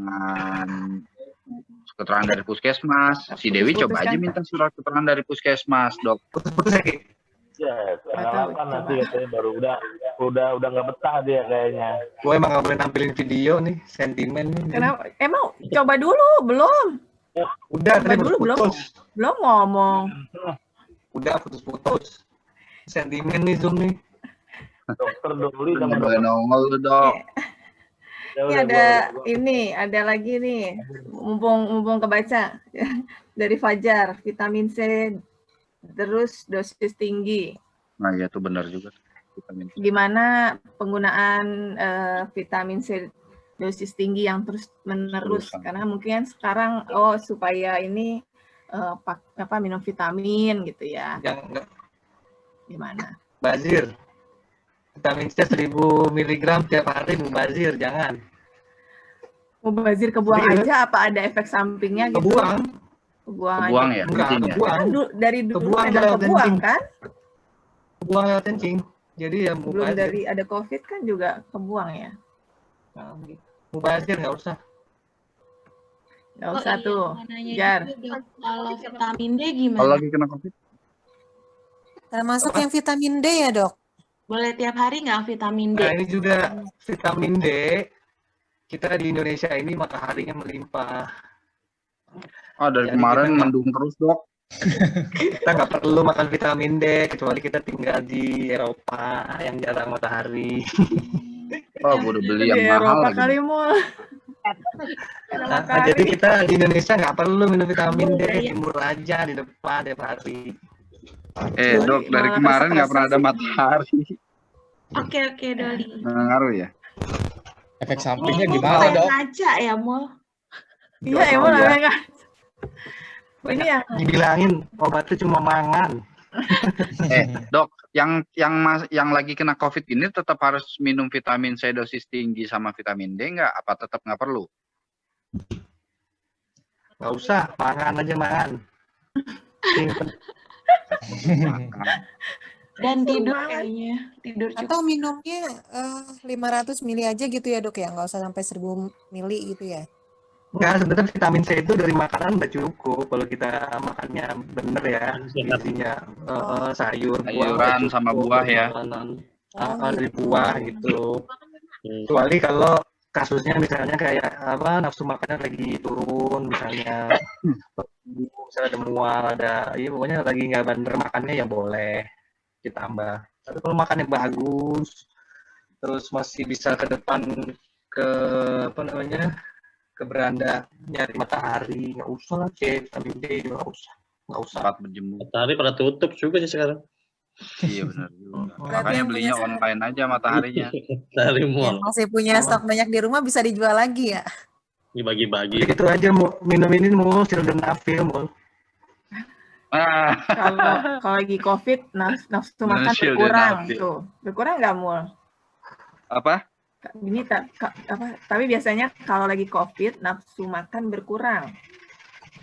S7: dari puskesmas. Si Dewi coba aja minta surat keterangan dari puskesmas dok.
S3: Ya, tanggal 8 nanti katanya baru udah nggak betah dia kayaknya.
S2: Gue emang nggak boleh nampilin video nih, sentimen nih.
S1: Kenapa? Emang coba dulu belum?
S2: Udah
S1: coba dulu belum ngomong.
S2: Udah putus. Sentimen nih Zoom nih.
S3: Dokter dulu
S7: udah nongol dok.
S3: Ya
S1: Ini
S3: udah,
S1: ada
S3: gua-
S1: ada lagi nih, mumpung kebaca dari Fajar, vitamin C terus dosis tinggi.
S7: Nah, ya itu benar juga. Vitamin C.
S1: Gimana penggunaan vitamin C dosis tinggi yang terus menerus?
S7: Terusan.
S1: Karena mungkin sekarang supaya ini minum vitamin gitu ya.
S2: Yang
S1: Gimana?
S2: bazir. Vitamin C 1000 mg tiap hari mubazir, jangan.
S1: Mubazir kebuang
S2: Serius?
S1: aja apa ada efek sampingnya gitu?
S2: Kebuang.
S7: Kebuang
S1: aja.
S7: ya,
S2: Enggak,
S7: kencing ya.
S2: kebuang.
S1: Kan dari dulu
S2: Kebuang
S1: memang
S2: lewat
S1: kebuang
S2: kencing.
S1: kan?
S2: Kebuang lewat kencing. Jadi ya
S1: Belum
S2: mubazir.
S1: dari ada COVID kan juga kebuang ya?
S2: Nah, mubazir nggak usah.
S1: Nggak usah tuh.
S4: Mau nanya
S1: Jar.
S4: juga, Dok, kalau vitamin D
S7: Kalau
S4: gimana?
S7: lagi kena COVID,
S9: Termasuk yang vitamin D ya, Dok?
S4: Boleh tiap hari nggak vitamin D?
S2: Nah, ini juga vitamin D. Kita di Indonesia ini mataharinya melimpah.
S7: dari
S2: Jadi
S7: kemarin
S2: kita nggak-
S7: mendung terus, Dok.
S2: Kita nggak perlu makan vitamin D kecuali kita tinggal di Eropa yang jarang matahari.
S7: Oh, gue udah beli yang
S1: Di
S7: mahal
S1: Eropa
S7: lagi.
S1: kali Mul.
S2: Nah, jadi kita di Indonesia nggak perlu minum vitamin D, jemur aja di depan tiap hari.
S7: Dok, dari
S1: Malah
S7: kemarin nggak pernah ada
S1: resek-resek sih.
S7: matahari.
S4: Oke, Doli.
S7: Nggak ngaruh ya?
S10: Efek sampingnya
S4: Ini
S10: gimana,
S4: kayak
S10: Dok?
S4: ngaca ya, Mul?
S1: Iya, emang
S7: iya.
S1: namanya kan. Ini yang
S2: Dibilangin obatnya cuma mangan.
S7: Dok, yang lagi kena COVID ini tetap harus minum vitamin C dosis tinggi sama vitamin D nggak? Apa tetap nggak perlu?
S2: Nggak usah, mangan aja mangan.
S4: Dan tidur
S1: banget.
S4: kayaknya. Tidur cukup.
S9: Atau minumnya 500 mili aja gitu ya, Dok ya? Nggak usah sampai 1000 mili gitu ya?
S2: Enggak, sebenarnya vitamin C itu dari makanan udah cukup kalau kita makannya bener ya. Isinya sayur,
S7: Sayuran sama buah ya.
S2: Dari buah gitu. Kecuali kalau kasusnya misalnya kayak nafsu makannya lagi turun, misalnya ada mual, pokoknya lagi nggak bener makannya ya boleh ditambah. Tapi kalau makannya bagus, terus masih bisa ke depan ke ke beranda nyari matahari, nggak usah lah vitamin D juga nggak usah.
S7: Saat berjemur.
S5: Matahari pada tutup juga sih sekarang.
S7: Iya benar juga.
S9: Berarti
S7: Makanya
S9: yang
S7: belinya
S9: punya
S7: online aja mataharinya.
S5: Dari
S9: Yang
S5: mall.
S9: masih punya stok banyak di rumah bisa dijual lagi ya?
S5: Dibagi-bagi.
S2: Gitu aja minum ini sildenafil
S1: kalau lagi COVID nafsu makan
S7: Sildenafil.
S1: berkurang tuh. Berkurang nggak Mul?
S7: Apa?
S1: Ini tapi biasanya kalau lagi COVID nafsu makan berkurang.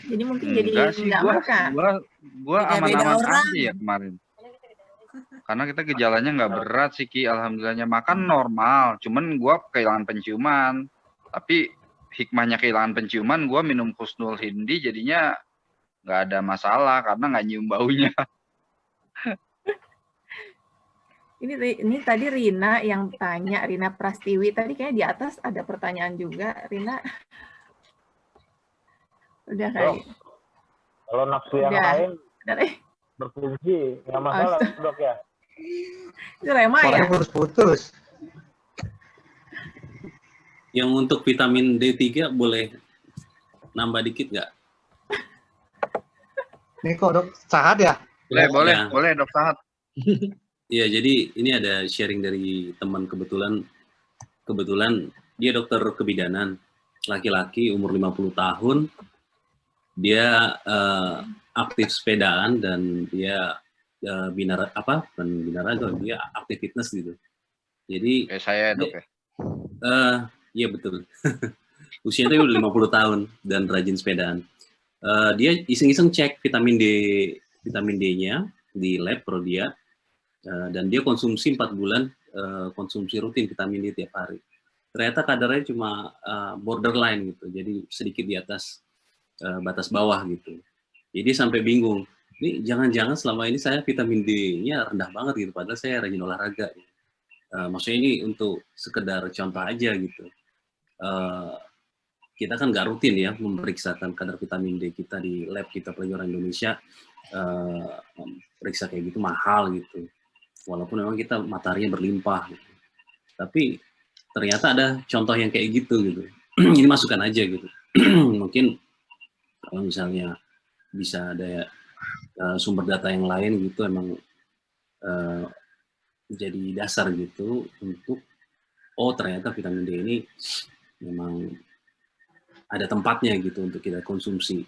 S1: Jadi mungkin jadi
S7: Enggak sih,
S1: nggak makan.
S7: gua
S9: Beda-beda
S7: aman-aman
S9: orang.
S7: aja ya kemarin. Karena kita gejalanya nggak berat sih Ki, alhamdulillahnya. Makan normal, cuman gua kehilangan penciuman. Tapi hikmahnya kehilangan penciuman, gua minum Husnul Hindi jadinya nggak ada masalah karena nggak nyium baunya.
S1: Ini tadi Rina yang tanya, Rina Prastiwi. Tadi kayaknya di atas ada pertanyaan juga, Rina. Udah kali.
S3: Kalau nafsu yang
S1: Udah.
S3: lain
S1: Udah,
S3: berfungsi, nggak masalah, Dok ya.
S1: itu Rema ya?
S2: Soalnya putus-putus.
S6: Yang untuk vitamin D3 boleh nambah dikit nggak?
S2: Ini kok Dok, sehat ya?
S7: Boleh Dok Sahat.
S6: Iya, jadi ini ada sharing dari teman kebetulan dia dokter kebidanan, laki-laki umur 50 tahun, dia aktif sepedaan dan dia binaraga, dia aktif fitness gitu. Jadi
S7: Saya Dok ya.
S6: iya betul. Usianya udah 50 tahun dan rajin sepedaan. Dia iseng-iseng cek vitamin D-nya di lab pro dia. Dan dia konsumsi 4 bulan konsumsi rutin vitamin D tiap hari. Ternyata kadarnya cuma borderline gitu, jadi sedikit di atas batas bawah gitu. Jadi sampai bingung, ini jangan-jangan selama ini saya vitamin D-nya rendah banget gitu, padahal saya rajin olahraga. Maksudnya ini untuk sekedar contoh aja gitu. Kita kan nggak rutin ya memeriksakan kadar vitamin D kita di lab kita pelajaran Indonesia, periksa kayak gitu mahal gitu. Walaupun memang kita mataharinya berlimpah gitu. Tapi ternyata ada contoh yang kayak gitu gitu. Ini masukan aja gitu. Mungkin kalau misalnya bisa ada sumber data yang lain gitu emang jadi dasar gitu untuk ternyata vitamin D ini memang ada tempatnya gitu untuk kita konsumsi.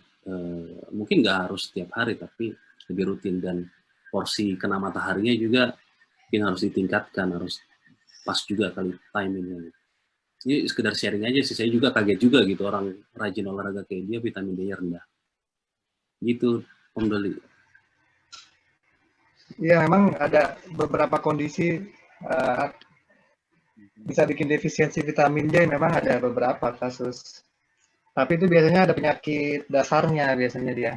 S6: Mungkin nggak harus setiap hari tapi lebih rutin, dan porsi kena mataharinya juga mungkin harus ditingkatkan, harus pas juga kali timingnya. Ini sekedar sharing aja sih, saya juga kaget juga gitu orang rajin olahraga kayak dia vitamin D-nya rendah. Gitu, Om Doli.
S2: Iya, memang ada beberapa kondisi bisa bikin defisiensi vitamin D, memang ada beberapa kasus. Tapi itu biasanya ada penyakit dasarnya, biasanya dia.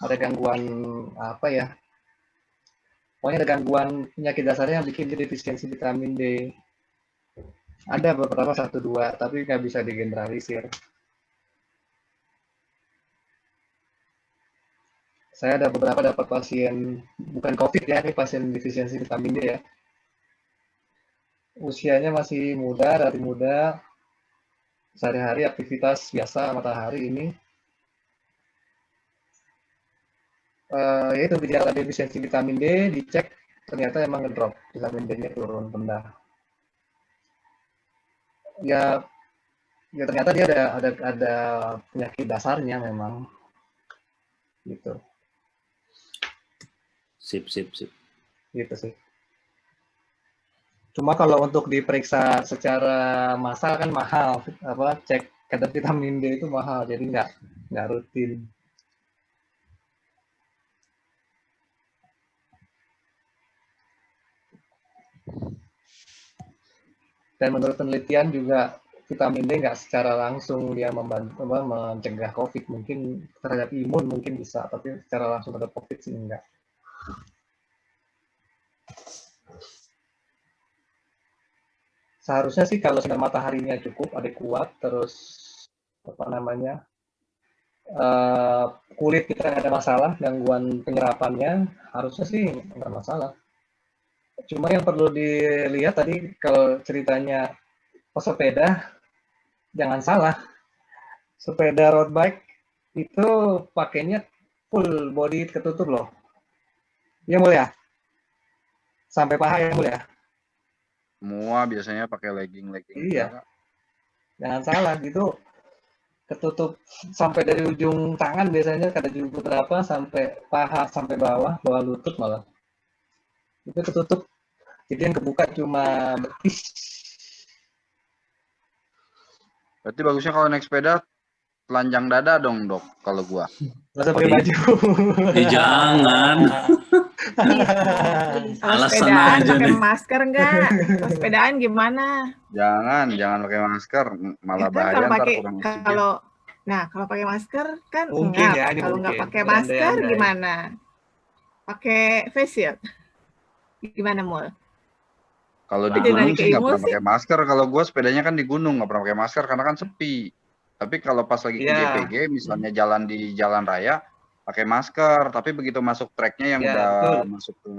S2: Ada gangguan apa ya? Pokoknya ada gangguan penyakit dasarnya yang bikin dia defisiensi vitamin D. Ada beberapa 1-2, tapi nggak bisa digeneralisir. Saya ada beberapa dapat pasien, bukan COVID ya, ini pasien defisiensi vitamin D ya. Usianya masih muda, dari muda, sehari-hari aktivitas biasa matahari ini. Yaitu gejala defisiensi vitamin D, dicek ternyata emang ngedrop, vitamin D-nya turun rendah. Ya ternyata dia ada penyakit dasarnya memang gitu.
S6: Sip.
S2: Gitu sih. Cuma kalau untuk diperiksa secara massal kan mahal, cek kadar vitamin D itu mahal, jadi nggak rutin. Dan menurut penelitian juga vitamin D nggak secara langsung dia membantu mencegah COVID, mungkin terhadap imun mungkin bisa, tapi secara langsung terhadap COVID sih enggak. Seharusnya sih kalau sinar mataharinya cukup, adekuat, terus kulit kita nggak ada masalah, gangguan penyerapannya harusnya sih nggak masalah. Cuma yang perlu dilihat tadi kalau ceritanya pesepeda, jangan salah, sepeda road bike itu pakainya full body ketutup loh. Ya mulia, sampai paha ya mulia.
S7: Semua biasanya pakai legging.
S2: Iya, jangan salah gitu, ketutup sampai dari ujung tangan biasanya, ada juga berapa sampai paha, sampai bawah lutut malah. Itu ketutup, jadi yang kebuka cuma betis.
S7: Berarti bagusnya kalau naik sepeda telanjang dada dong, Dok, kalau gua.
S2: Nggak usah pakai baju.
S6: Jangan.
S1: Kalau
S6: Alasan
S1: sepedaan
S6: aja
S1: pakai
S6: nih.
S1: masker enggak? Kalau sepedaan gimana?
S7: Jangan pakai masker, malah
S1: Kan
S7: bahaya
S1: kalau
S7: ntar
S1: pakai
S7: kurang oksigen.
S1: kalau pakai masker kan
S2: Mungkin
S1: ngap.
S2: ya, ini
S1: Kalau nggak
S2: mungkin.
S1: pakai masker
S2: Berandai-andai.
S1: gimana? Pakai face shield. Gimana, Mul?
S7: Kalau di
S1: Jadi
S7: gunung
S1: dari
S7: sih nggak
S1: Imul
S7: pernah
S1: sih.
S7: pakai masker. Kalau gua sepedanya kan di gunung nggak pernah pakai masker karena kan sepi. Tapi kalau pas lagi ke
S2: Iya.
S7: JPG, misalnya jalan di jalan raya, pakai masker. Tapi begitu masuk treknya yang
S2: Iya,
S7: udah
S2: betul.
S7: masuk ke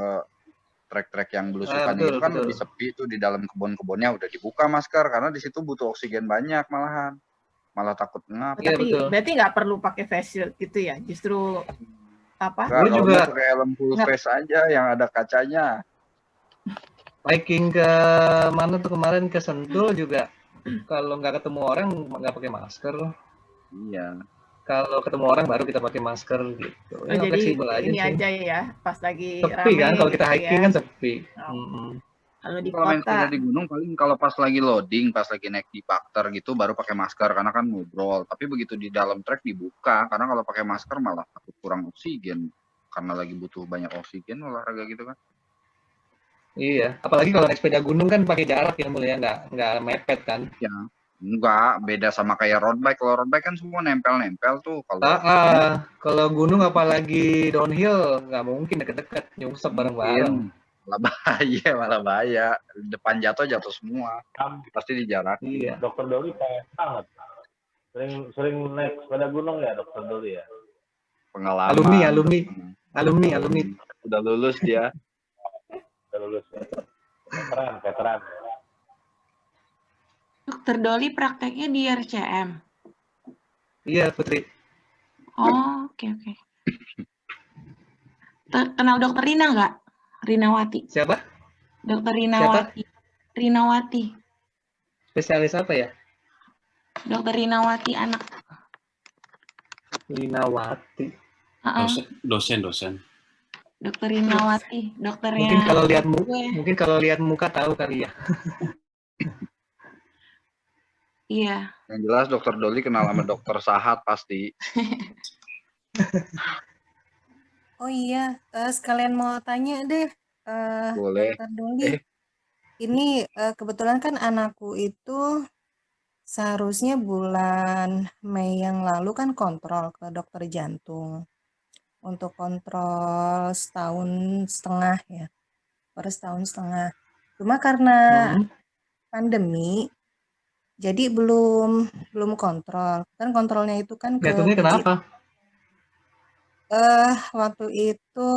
S7: trek-trek yang belusukan
S2: Betul,
S7: itu kan
S2: betul.
S7: lebih sepi tuh, di dalam kebun-kebunnya udah dibuka masker karena di situ butuh oksigen banyak malahan. Malah takut ngap.
S2: Iya,
S1: Tapi
S2: betul.
S1: berarti nggak perlu pakai face shield gitu ya? Justru apa?
S7: Enggak,
S2: Gue
S7: kalau
S2: juga
S7: nggak pakai helm full
S1: nggak-
S7: face aja yang ada kacanya.
S2: hiking ke mana tuh kemarin, ke Sentul juga, kalau nggak ketemu orang nggak pakai masker.
S7: Iya.
S2: Kalau ketemu orang baru kita pakai masker gitu.
S1: Oh,
S2: Ya,
S1: jadi
S2: fleksibel aja
S1: ini
S2: sih.
S1: aja ya, pas lagi
S2: Sepi
S1: rame
S2: kan kalau kita
S1: gitu
S2: hiking
S1: ya.
S2: kan sepi.
S1: Oh. Kalau di
S7: Kalau main sepeda
S1: kota,
S7: di gunung paling kalau pas lagi loading, pas lagi naik di bakter gitu baru pakai masker karena kan ngobrol. Tapi begitu di dalam trek dibuka karena kalau pakai masker malah takut kurang oksigen karena lagi butuh banyak oksigen olahraga gitu kan.
S2: Iya, apalagi kalau naik sepeda gunung kan pakai jarak ya mulia, nggak mepet kan.
S7: Ya, enggak, beda sama kayak road bike. Kalau road bike kan semua nempel-nempel tuh. Kalau
S2: Kalau gunung apalagi downhill nggak mungkin deket-deket, nyungsep bareng-bareng.
S7: malah bahaya. Depan jatuh semua. Pasti dijarak.
S2: Iya.
S3: Dokter Doli kayak banget. Sering naik sepeda gunung ya, Dokter Doli ya?
S7: Pengalaman.
S2: Alumni.
S7: Udah lulus dia.
S3: Udah lulus ya. Veteran.
S4: Dokter Doli prakteknya di RCM.
S2: Iya, Putri.
S4: Oh, oke. Kenal dokter Rina nggak? Rinawati.
S2: Siapa?
S4: Dokter
S2: Siapa?
S4: Rinawati.
S2: Spesialis apa ya?
S4: Dokter Rinawati anak.
S2: Linawati.
S6: Dosen.
S4: Dokter Rinawati, dokternya.
S2: Mungkin kalau lihat muka tahu kali ya.
S4: Iya.
S7: Yang jelas dokter Doli kenal sama dokter Sahat pasti.
S9: Oh iya, sekalian mau tanya deh,
S7: Boleh.
S9: Dokter Doli. Ini kebetulan kan anakku itu seharusnya bulan Mei yang lalu kan kontrol ke dokter jantung. Untuk kontrol setahun setengah ya, per setahun setengah. Cuma karena pandemi, jadi belum kontrol. Kan kontrolnya itu kan ke
S2: Jantungnya kenapa?
S9: Waktu itu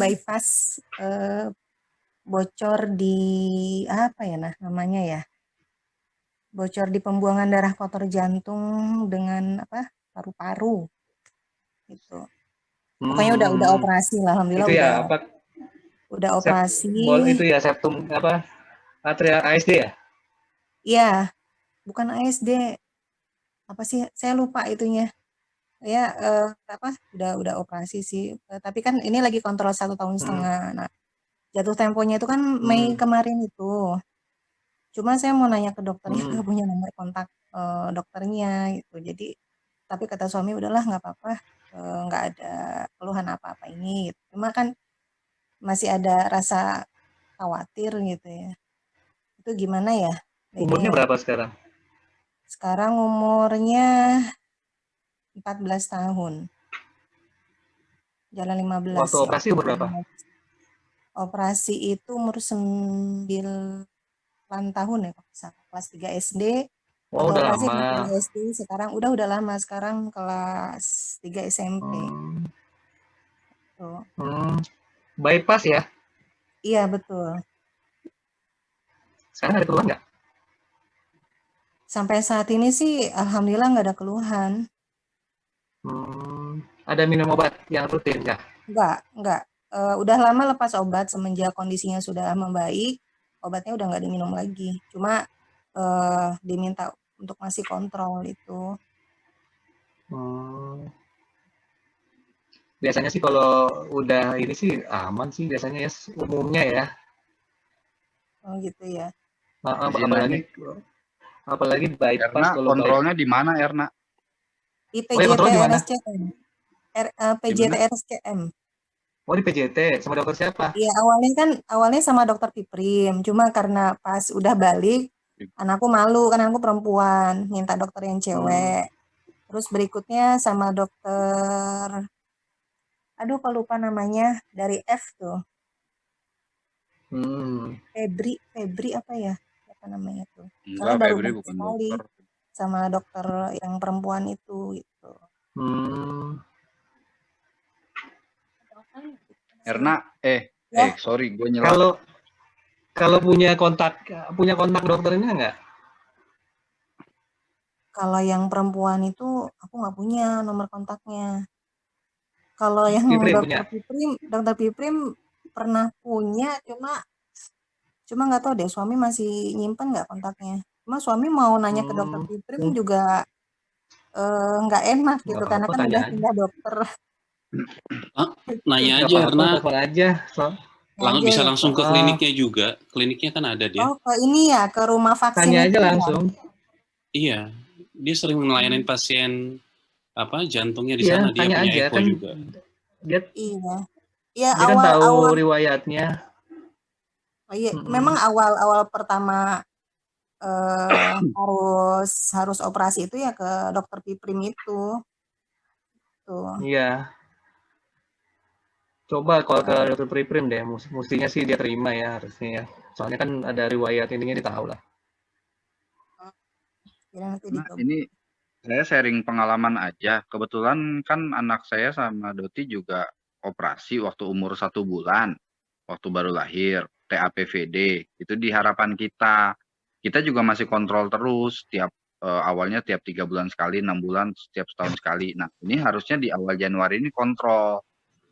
S9: bypass, bocor di apa ya namanya ya? Bocor di pembuangan darah kotor jantung dengan apa? Paru-paru. Gitu. Pokoknya udah operasi lah, alhamdulillah
S2: itu ya,
S9: udah operasi.
S2: Itu ya septum apa? Atria ASD ya?
S9: Iya. Bukan ASD. Apa sih? Saya lupa itunya. Ya udah operasi sih. Tapi kan ini lagi kontrol 1 tahun setengah. Nah, jatuh temponya itu kan Mei kemarin itu. Cuma saya mau nanya ke dokternya, nggak punya nomor kontak dokternya gitu. Jadi tapi kata suami udahlah nggak apa-apa, nggak ada keluhan apa-apa ini gitu. Cuma kan masih ada rasa khawatir gitu ya. Itu gimana ya?
S2: Umurnya berapa sekarang?
S9: Sekarang umurnya 14 tahun. Jalan 15
S2: Waktu operasi umur berapa?
S9: Operasi itu umur 9 tahun ya, kelas 3 SD.
S2: Oh, udah
S9: operasi
S2: lama.
S9: Kelas 3 SD, sekarang udah lama, sekarang kelas 3 SMP. Tuh.
S2: Bypass ya?
S9: Iya, betul.
S2: Sekarang ada keluhan nggak?
S9: Sampai saat ini sih alhamdulillah nggak ada keluhan.
S2: Ada minum obat yang rutin nggak?
S9: Nggak. Udah lama lepas obat semenjak kondisinya sudah membaik, obatnya udah nggak diminum lagi. Cuma diminta untuk masih kontrol itu.
S2: Biasanya sih kalau udah ini sih aman sih biasanya ya, umumnya ya.
S9: Oh gitu ya.
S2: Apalagi bypass.
S7: Erna,
S2: kalau
S7: kontrolnya di mana Erna?
S9: Di PJT-RSCM. PJT-RSCM.
S2: Oh, di PJT sama dokter siapa?
S9: Iya, awalnya sama dokter Piprim. Cuma karena pas udah balik, anakku malu kan anakku perempuan, minta dokter yang cewek. Terus berikutnya sama dokter, aduh lupa namanya, dari F tuh. Febri apa ya? Apa namanya tuh? Soalnya baru
S7: bukan
S9: sekali
S7: dokter.
S9: sama dokter yang perempuan itu gitu.
S7: Erna, sorry, gue nyela.
S2: Kalau punya kontak dokternya nggak?
S9: Kalau yang perempuan itu aku nggak punya nomor kontaknya. Kalau yang dokter Piprim pernah punya, cuma nggak tahu deh suami masih nyimpen nggak kontaknya. Cuma suami mau nanya ke dokter Piprim juga nggak enak gitu karena kan udah pindah dokter.
S6: Nanya aja Erna. Bisa
S9: ya.
S6: langsung ke kliniknya juga. Kliniknya kan ada dia.
S9: Oh, ke ini ya, ke rumah vaksin.
S2: Tanya aja langsung.
S6: Iya, dia sering melayani pasien jantungnya di sana. Dia
S2: punya
S6: aja,
S2: ECHO
S6: juga.
S9: Dia
S2: kan tahu riwayatnya.
S9: Oh iya, memang awal pertama harus operasi itu ya ke dokter Piprim itu. Tuh.
S2: Iya. Coba kalau ke dokter Piprim deh, mestinya sih dia terima ya harusnya ya. Soalnya kan ada riwayat ininya dia tahu lah.
S7: Nah, ini saya sharing pengalaman aja. Kebetulan kan anak saya sama Doti juga operasi waktu umur 1 bulan, waktu baru lahir, TAPVD. Itu di harapan kita kita juga masih kontrol terus tiap awalnya tiap 3 bulan sekali, 6 bulan, setiap setahun sekali. Nah, ini harusnya di awal Januari ini kontrol.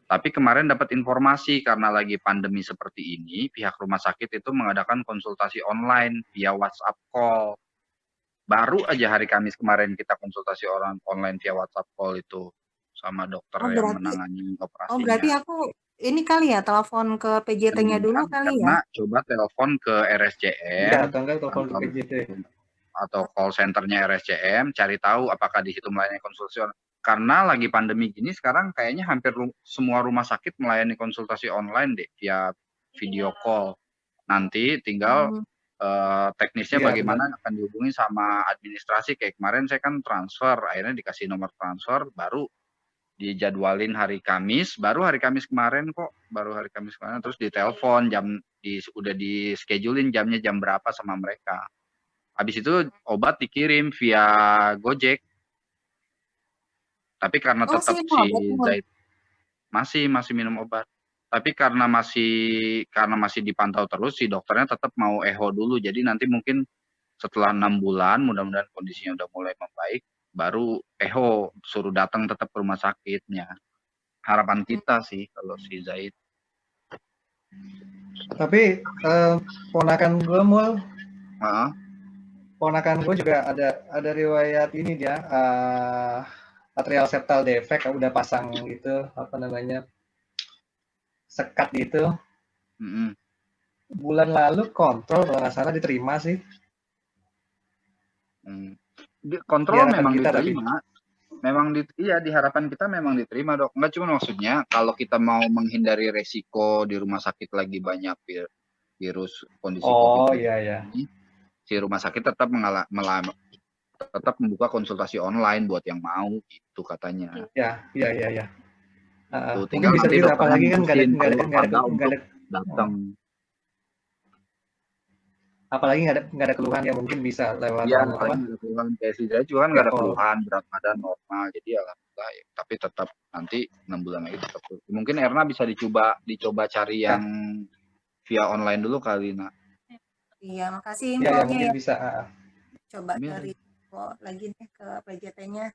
S7: Tapi kemarin dapat informasi karena lagi pandemi seperti ini, pihak rumah sakit itu mengadakan konsultasi online via WhatsApp call. Baru aja hari Kamis kemarin kita konsultasi orang online via WhatsApp call itu sama dokter
S9: Oh
S7: yang
S9: berarti,
S7: menangani
S9: oh berarti
S7: operasinya.
S9: aku ini kali ya telepon ke PJT-nya dulu kali ya.
S7: Karena coba telepon ke RSCM
S2: Iya, atau enggak telepon ke
S7: kantor
S2: PJT.
S7: atau call centernya RSCM, cari tahu apakah di situ melayani konsultasi online. Karena lagi pandemi gini sekarang kayaknya hampir semua rumah sakit melayani konsultasi online deh via video call. Nanti tinggal teknisnya
S2: Iya,
S7: bagaimana akan dihubungi sama administrasi. Kayak kemarin saya kan transfer, akhirnya dikasih nomor transfer, baru dijadwalin hari Kamis, baru hari Kamis kemarin terus ditelepon udah di schedulein jamnya jam berapa sama mereka. Habis itu obat dikirim via Gojek. Tapi karena
S9: Oh
S7: tetap
S9: sih
S7: si
S9: obat.
S7: Zaid masih minum obat. Tapi karena masih dipantau terus, si dokternya tetap mau echo dulu. Jadi nanti mungkin setelah 6 bulan, mudah-mudahan kondisinya udah mulai membaik, baru echo suruh datang tetap ke rumah sakitnya. Harapan kita sih kalau si Zaid.
S2: Tapi ponakan gue Mul,
S7: Heeh.
S2: ponakan gue juga ada riwayat ini dia atrial septal defect, udah pasang gitu apa namanya sekat gitu. Bulan lalu kontrol kalau nggak salah diterima sih.
S7: Kontrol
S2: Di harapan
S7: memang
S2: kita
S7: diterima. Memang di harapan kita memang diterima, Dok. Enggak, cuma maksudnya kalau kita mau menghindari resiko di rumah sakit lagi banyak virus kondisi COVID ini, si rumah sakit tetap tetap membuka konsultasi online buat yang mau gitu katanya.
S2: Iya.
S7: Tinggal
S2: bisa
S7: nanti
S2: gitu, apalagi kan nggak ada
S7: datang.
S2: Apalagi nggak ada keluhan ya, mungkin bisa lewat
S7: Iya, apalagi nggak ada keluhan. Kayak si Zai juga kan nggak ada keluhan, berat badan normal, jadi alhamdulillah ya. Tapi tetap nanti 6 bulan lagi tetap. Mungkin Erna bisa dicoba cari yang via online dulu kali, Nak.
S9: Iya, makasih
S2: Iya,
S9: infonya
S2: mungkin
S9: ya.
S2: bisa.
S9: Coba cari info lagi nih ke PJT-nya.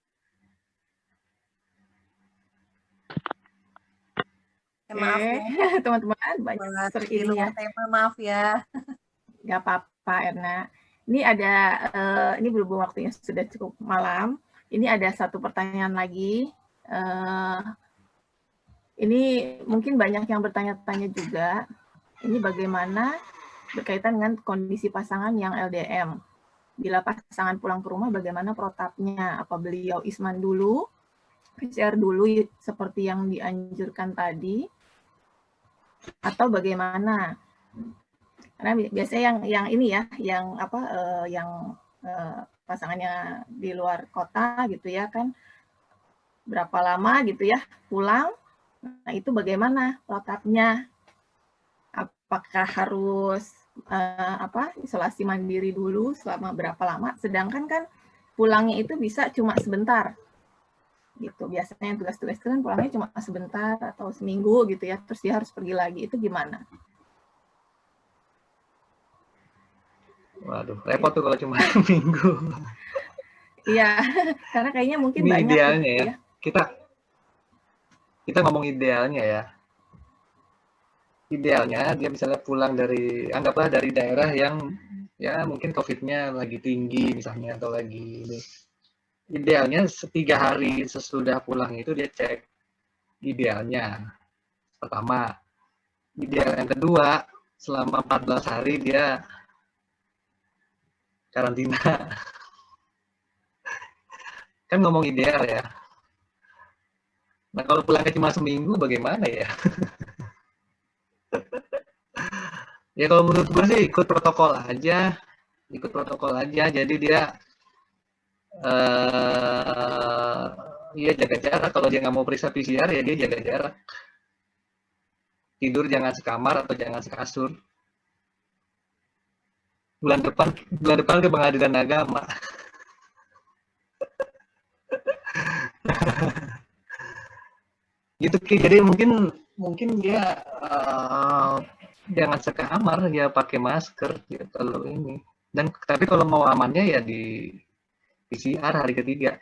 S9: Maaf ya
S1: teman-teman, banyak
S9: di luar tema, maaf ya.
S1: Nggak apa-apa, Erna. Ini ada, ini berhubung waktunya sudah cukup malam. Ini ada satu pertanyaan lagi. Ini mungkin banyak yang bertanya-tanya juga. Ini bagaimana berkaitan dengan kondisi pasangan yang LDM. Bila pasangan pulang ke rumah, bagaimana protapnya? Apa beliau isman dulu, PCR dulu seperti yang dianjurkan tadi, atau bagaimana? Karena biasanya yang ini ya, yang pasangannya di luar kota gitu ya kan, berapa lama gitu ya pulang. Nah itu bagaimana protapnya? Apakah harus isolasi mandiri dulu selama berapa lama? Sedangkan kan pulangnya itu bisa cuma sebentar. Gitu. Biasanya yang tugas-tugas itu kan pulangnya cuma sebentar atau seminggu gitu ya, terus dia harus pergi lagi. Itu gimana?
S2: Waduh, repot tuh kalau cuma seminggu.
S1: Iya, karena kayaknya mungkin
S2: ini
S1: banyak
S2: idealnya
S1: gitu
S2: ya. Kita ngomong idealnya ya. Idealnya dia misalnya pulang anggaplah dari daerah yang ya mungkin COVID-nya lagi tinggi misalnya, atau lagi ini. Idealnya 3 hari sesudah pulang itu dia cek. Idealnya. Pertama. Ideal yang kedua, selama 14 hari dia karantina. Kan ngomong ideal ya. Nah kalau pulangnya cuma seminggu bagaimana ya? Ya kalau menurut gue sih ikut protokol aja. Jadi dia ya jaga jarak. Kalau dia nggak mau periksa PCR ya dia jaga jarak. Tidur jangan sekamar atau jangan sekasur. Bulan depan ke pengadilan agama. Gitu, jadi mungkin dia jangan sekamar, dia pakai masker gitu kalau ini. Dan tapi kalau mau amannya ya di PCR hari ketiga.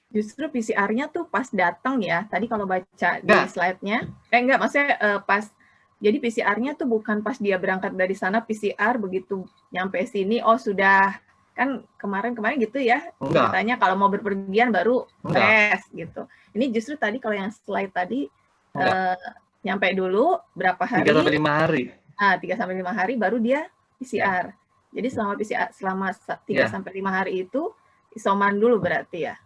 S1: Justru PCR-nya tuh pas datang ya. Tadi kalau baca di
S2: Enggak.
S1: slide-nya, enggak, maksudnya pas, jadi PCR-nya tuh bukan pas dia berangkat dari sana PCR, begitu nyampe sini, oh sudah, kan kemarin gitu ya,
S2: Enggak.
S1: ceritanya kalau mau berpergian baru
S2: Enggak.
S1: tes gitu. Ini justru tadi kalau yang slide tadi,
S2: Enggak.
S1: nyampe dulu berapa
S2: 3
S1: hari,
S2: sampai 5 hari.
S1: 3 sampai 5 hari baru dia PCR. Jadi selama PCR, selama 3
S2: Ya.
S1: sampai 5 hari itu isoman dulu berarti ya?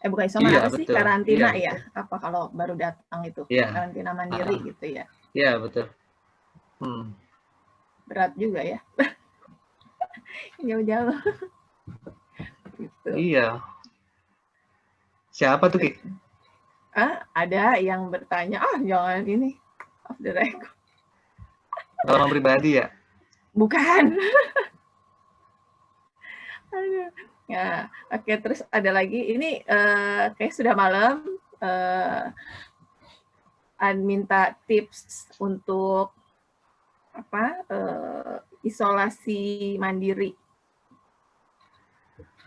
S1: Bukan isoman,
S2: Iya,
S1: apa sih?
S2: betul.
S1: Karantina
S2: Iya,
S1: ya? Apa kalau baru datang itu?
S2: Iya.
S1: Karantina mandiri gitu ya?
S2: Iya, betul.
S1: Berat juga ya. Jauh-jauh. Gitu.
S2: Iya. Siapa tuh, Ki?
S1: Ada yang bertanya, jangan ini, off the record.
S2: Orang pribadi ya?
S1: Bukan. Aduh. Ya, oke, terus ada lagi, ini kayak sudah malam, minta tips untuk isolasi mandiri.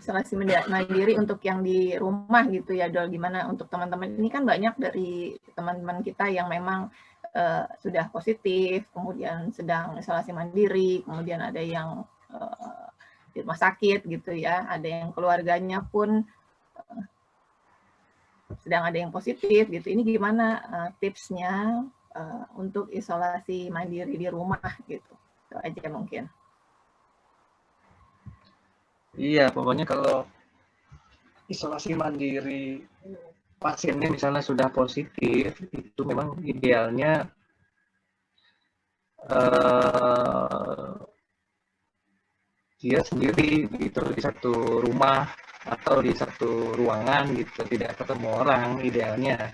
S1: Isolasi mandiri untuk yang di rumah gitu ya, Dol. Gimana untuk teman-teman? Ini kan banyak dari teman-teman kita yang memang sudah positif, kemudian sedang isolasi mandiri, kemudian ada yang di rumah sakit gitu ya, ada yang keluarganya pun sedang ada yang positif gitu. Ini gimana tipsnya untuk isolasi mandiri di rumah gitu? Itu aja mungkin.
S2: Iya, pokoknya kalau isolasi mandiri pasiennya misalnya sudah positif, itu memang idealnya dia sendiri gitu di satu rumah atau di satu ruangan gitu, tidak ketemu orang idealnya.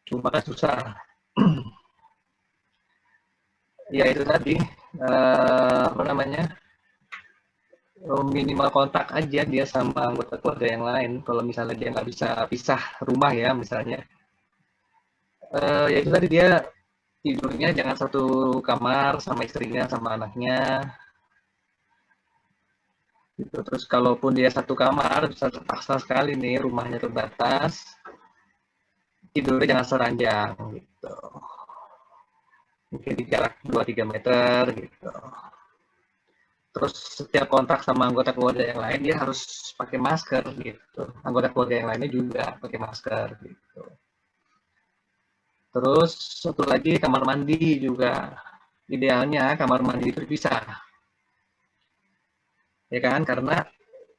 S2: Cuma kan susah. Ya itu tadi apa namanya, minimal kontak aja dia sama anggota keluarga yang lain. Kalau misalnya dia nggak bisa pisah rumah ya misalnya, ya itu tadi dia tidurnya jangan satu kamar sama istrinya sama anaknya. Gitu. Terus kalaupun dia satu kamar, bisa terpaksa sekali nih rumahnya terbatas, tidurnya jangan seranjang gitu. Mungkin di jarak 2-3 meter gitu. Terus setiap kontak sama anggota keluarga yang lain dia harus pakai masker gitu. Anggota keluarga yang lainnya juga pakai masker gitu. Terus satu lagi kamar mandi juga. Idealnya kamar mandi itu dipisah. Ya kan, karena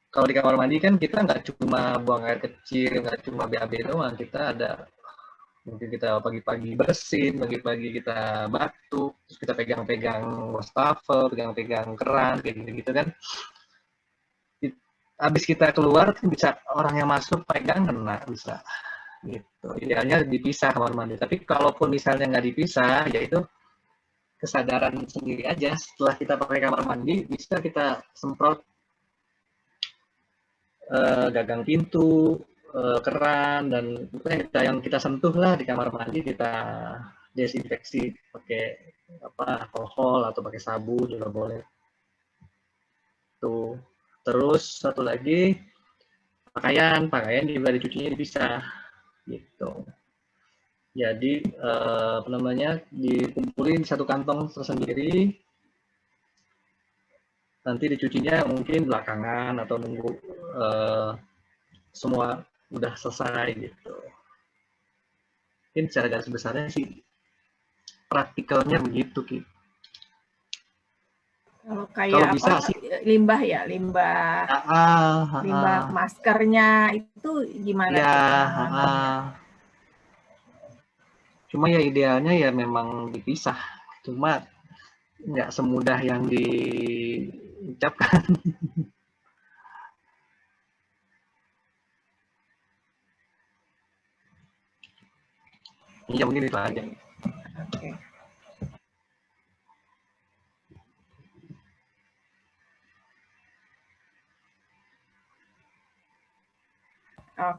S2: kalau di kamar mandi kan kita nggak cuma buang air kecil, nggak cuma BAB doang, kita ada mungkin kita pagi-pagi bersin, pagi-pagi kita batuk, terus kita pegang-pegang wastafel, pegang-pegang keran, kayak gitu-gitu kan. Habis kita keluar kan bisa orang yang masuk pegang kena bisa. Gitu. Idealnya dipisah kamar mandi. Tapi kalaupun misalnya nggak dipisah, yaitu kesadaran sendiri aja. Setelah kita pakai kamar mandi, bisa kita semprot gagang pintu, keran, dan yang kita sentuh lah di kamar mandi kita desinfeksi pakai alkohol atau pakai sabun juga boleh. Tuh. Terus satu lagi pakaian juga dicucinya dipisah gitu. Jadi apa namanya, dikumpulin satu kantong tersendiri, nanti dicucinya mungkin belakangan atau nunggu semua udah selesai gitu. Mungkin secara garis besarnya sih praktikalnya begitu, Ki.
S1: Kalau kayak
S2: bisa
S1: apa,
S2: sih
S1: limbah ya, limbah maskernya itu gimana?
S2: Ya, cuma ya idealnya ya memang dipisah. Cuma nggak semudah yang diucapkan. Iya, mungkin itu aja.
S1: Oke.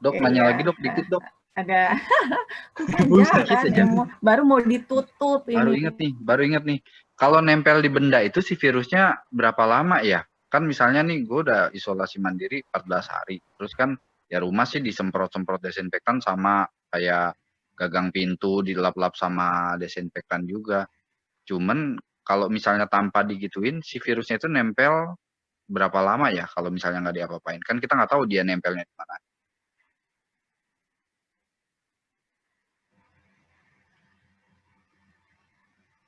S7: Dok, nanya lagi dok, dikit dok.
S1: Ada
S7: Sakit aja.
S1: baru mau ditutup
S7: Baru
S1: ini.
S7: ingat nih, Kalau nempel di benda itu si virusnya berapa lama ya? Kan misalnya nih gue udah isolasi mandiri 14 hari. Terus kan ya rumah sih disemprot-semprot desinfektan sama kayak gagang pintu dilap-lap sama desinfektan juga. Cuman kalau misalnya tanpa digituin si virusnya itu nempel berapa lama ya kalau misalnya nggak diapa-apain? Kan kita nggak tahu dia nempelnya di mana.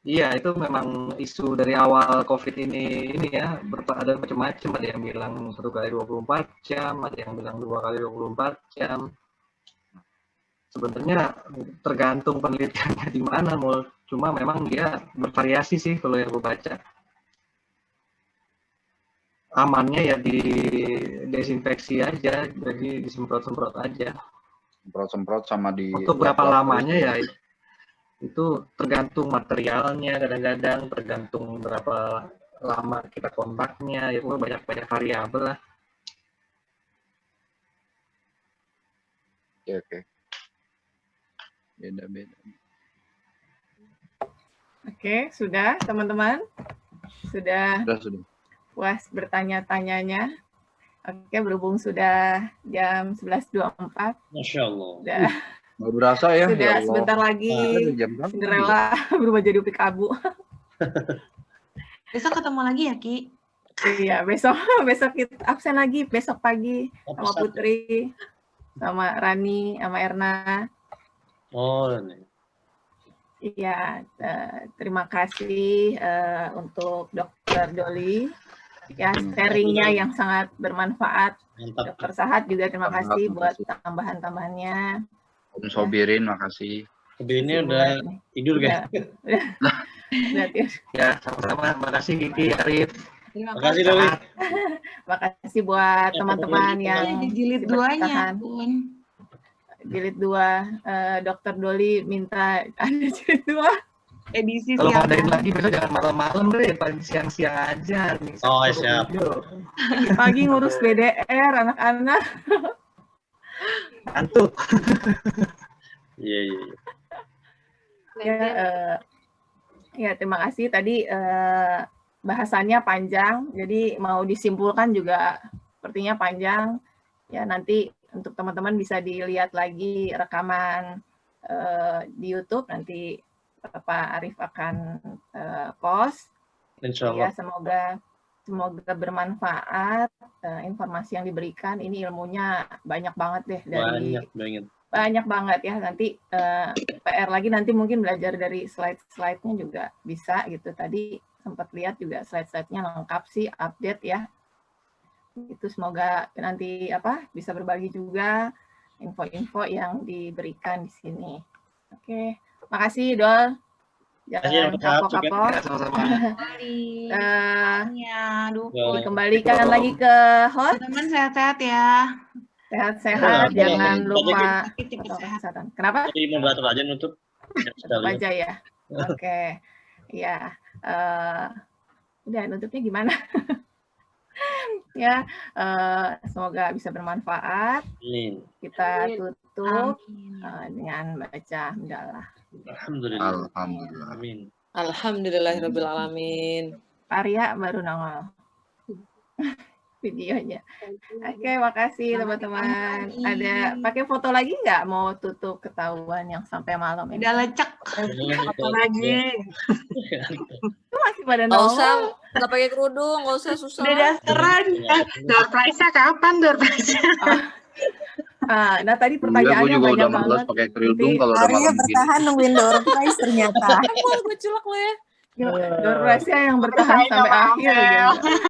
S2: Iya, itu memang isu dari awal COVID ini ya, ada macam-macam, ada yang bilang 1 kali 24 jam, ada yang bilang 2 kali 24 jam. Sebenarnya tergantung penelitiannya di mana, cuma memang dia bervariasi sih kalau yang gue baca. Amannya ya di desinfeksi aja, jadi disemprot-semprot aja.
S7: Semprot-semprot sama di...
S2: Untuk berapa lamanya ya itu tergantung materialnya, kadang-kadang tergantung berapa lama kita kontaknya, ya pokoknya banyak variabel lah.
S7: Oke. Beda-beda.
S1: Oke, sudah teman-teman? Sudah puas bertanya-tanyanya? Oke, berhubung sudah jam 11.24.
S5: Masya Allah.
S1: Sudah.
S7: Nggak berasa ya.
S1: Sudah
S7: Ya Allah.
S1: sebentar lagi Cinderella berubah jadi upik abu.
S4: Besok ketemu lagi ya, Ki?
S1: Iya, besok kita absen lagi, besok pagi sama Putri, sama Rani, sama Erna.
S5: Oh, Rani.
S1: Iya, terima kasih untuk Dokter Doli. Ya, sharingnya yang sangat bermanfaat.
S5: Mantap.
S1: Dokter Sahat juga terima kasih buat tambahan-tambahannya.
S7: Om Sobirin, makasih.
S5: Sobirinnya udah tidur kan?
S1: Udah tidur.
S2: Ya, sama-sama. Makasih Kiki, Arif.
S1: Terima
S5: kasih Doli.
S1: Makasih buat teman-teman yang
S4: di jilid 2-nya, Bun.
S1: Jilid 2, Dokter Doli minta ada jilid 2.
S4: Edisi
S2: Kalau
S4: siang.
S2: ngadain lagi besok jangan malam-malam deh, paling siang-siang aja.
S5: Oh, siap.
S1: Pagi ngurus BDR anak-anak.
S2: Ngantuk.
S5: Iya.
S1: Ya, terima kasih. Tadi bahasannya panjang, jadi mau disimpulkan juga sepertinya panjang. Ya, nanti untuk teman-teman bisa dilihat lagi rekaman di YouTube, nanti Pak Arif akan post.
S5: Insya Allah.
S1: Ya, semoga bermanfaat informasi yang diberikan. Ini ilmunya banyak banget deh, banyak banget ya. Nanti PR lagi, nanti mungkin belajar dari slide-slide-nya juga bisa gitu. Tadi sempat lihat juga slide-slide-nya lengkap sih, update ya. Itu semoga nanti bisa berbagi juga info-info yang diberikan di sini. Oke, makasih Dol. Jangan kapok-kapok. Dikembalikan lagi ke host.
S4: Teman sehat-sehat ya.
S1: Sehat-sehat, jangan lupa kesehatan. Kenapa?
S5: Jadi moderator aja nutup.
S1: Aja ya. Oke. Ya. Udah nutupnya gimana? Ya, semoga bisa bermanfaat. Kita tutup dengan baca hamdalah.
S5: Alhamdulillah.
S8: Amin. Alhamdulillahirabbil alamin.
S1: Arya baru nongol videonya. Oke, makasih teman-teman. Ada pakai foto lagi nggak? Mau tutup ketahuan yang sampai malam ini?
S4: Udah lecek.
S1: Foto lagi. Masih pada
S8: nggak
S1: nongol.
S8: usah, nggak pakai kerudung, nggak usah susah.
S4: Udah dasteran.
S11: Door price-nya kapan door price-nya?
S1: Nah tadi pertanyaannya
S7: juga
S1: banyak
S7: udah
S1: banget.
S7: pakai kerudung kalau udah
S9: Arya
S7: malam
S9: bertahan nungguin door price ternyata.
S8: Gue culak lo ya.
S1: Door price-nya yang bertahan sampai akhir. Gitu.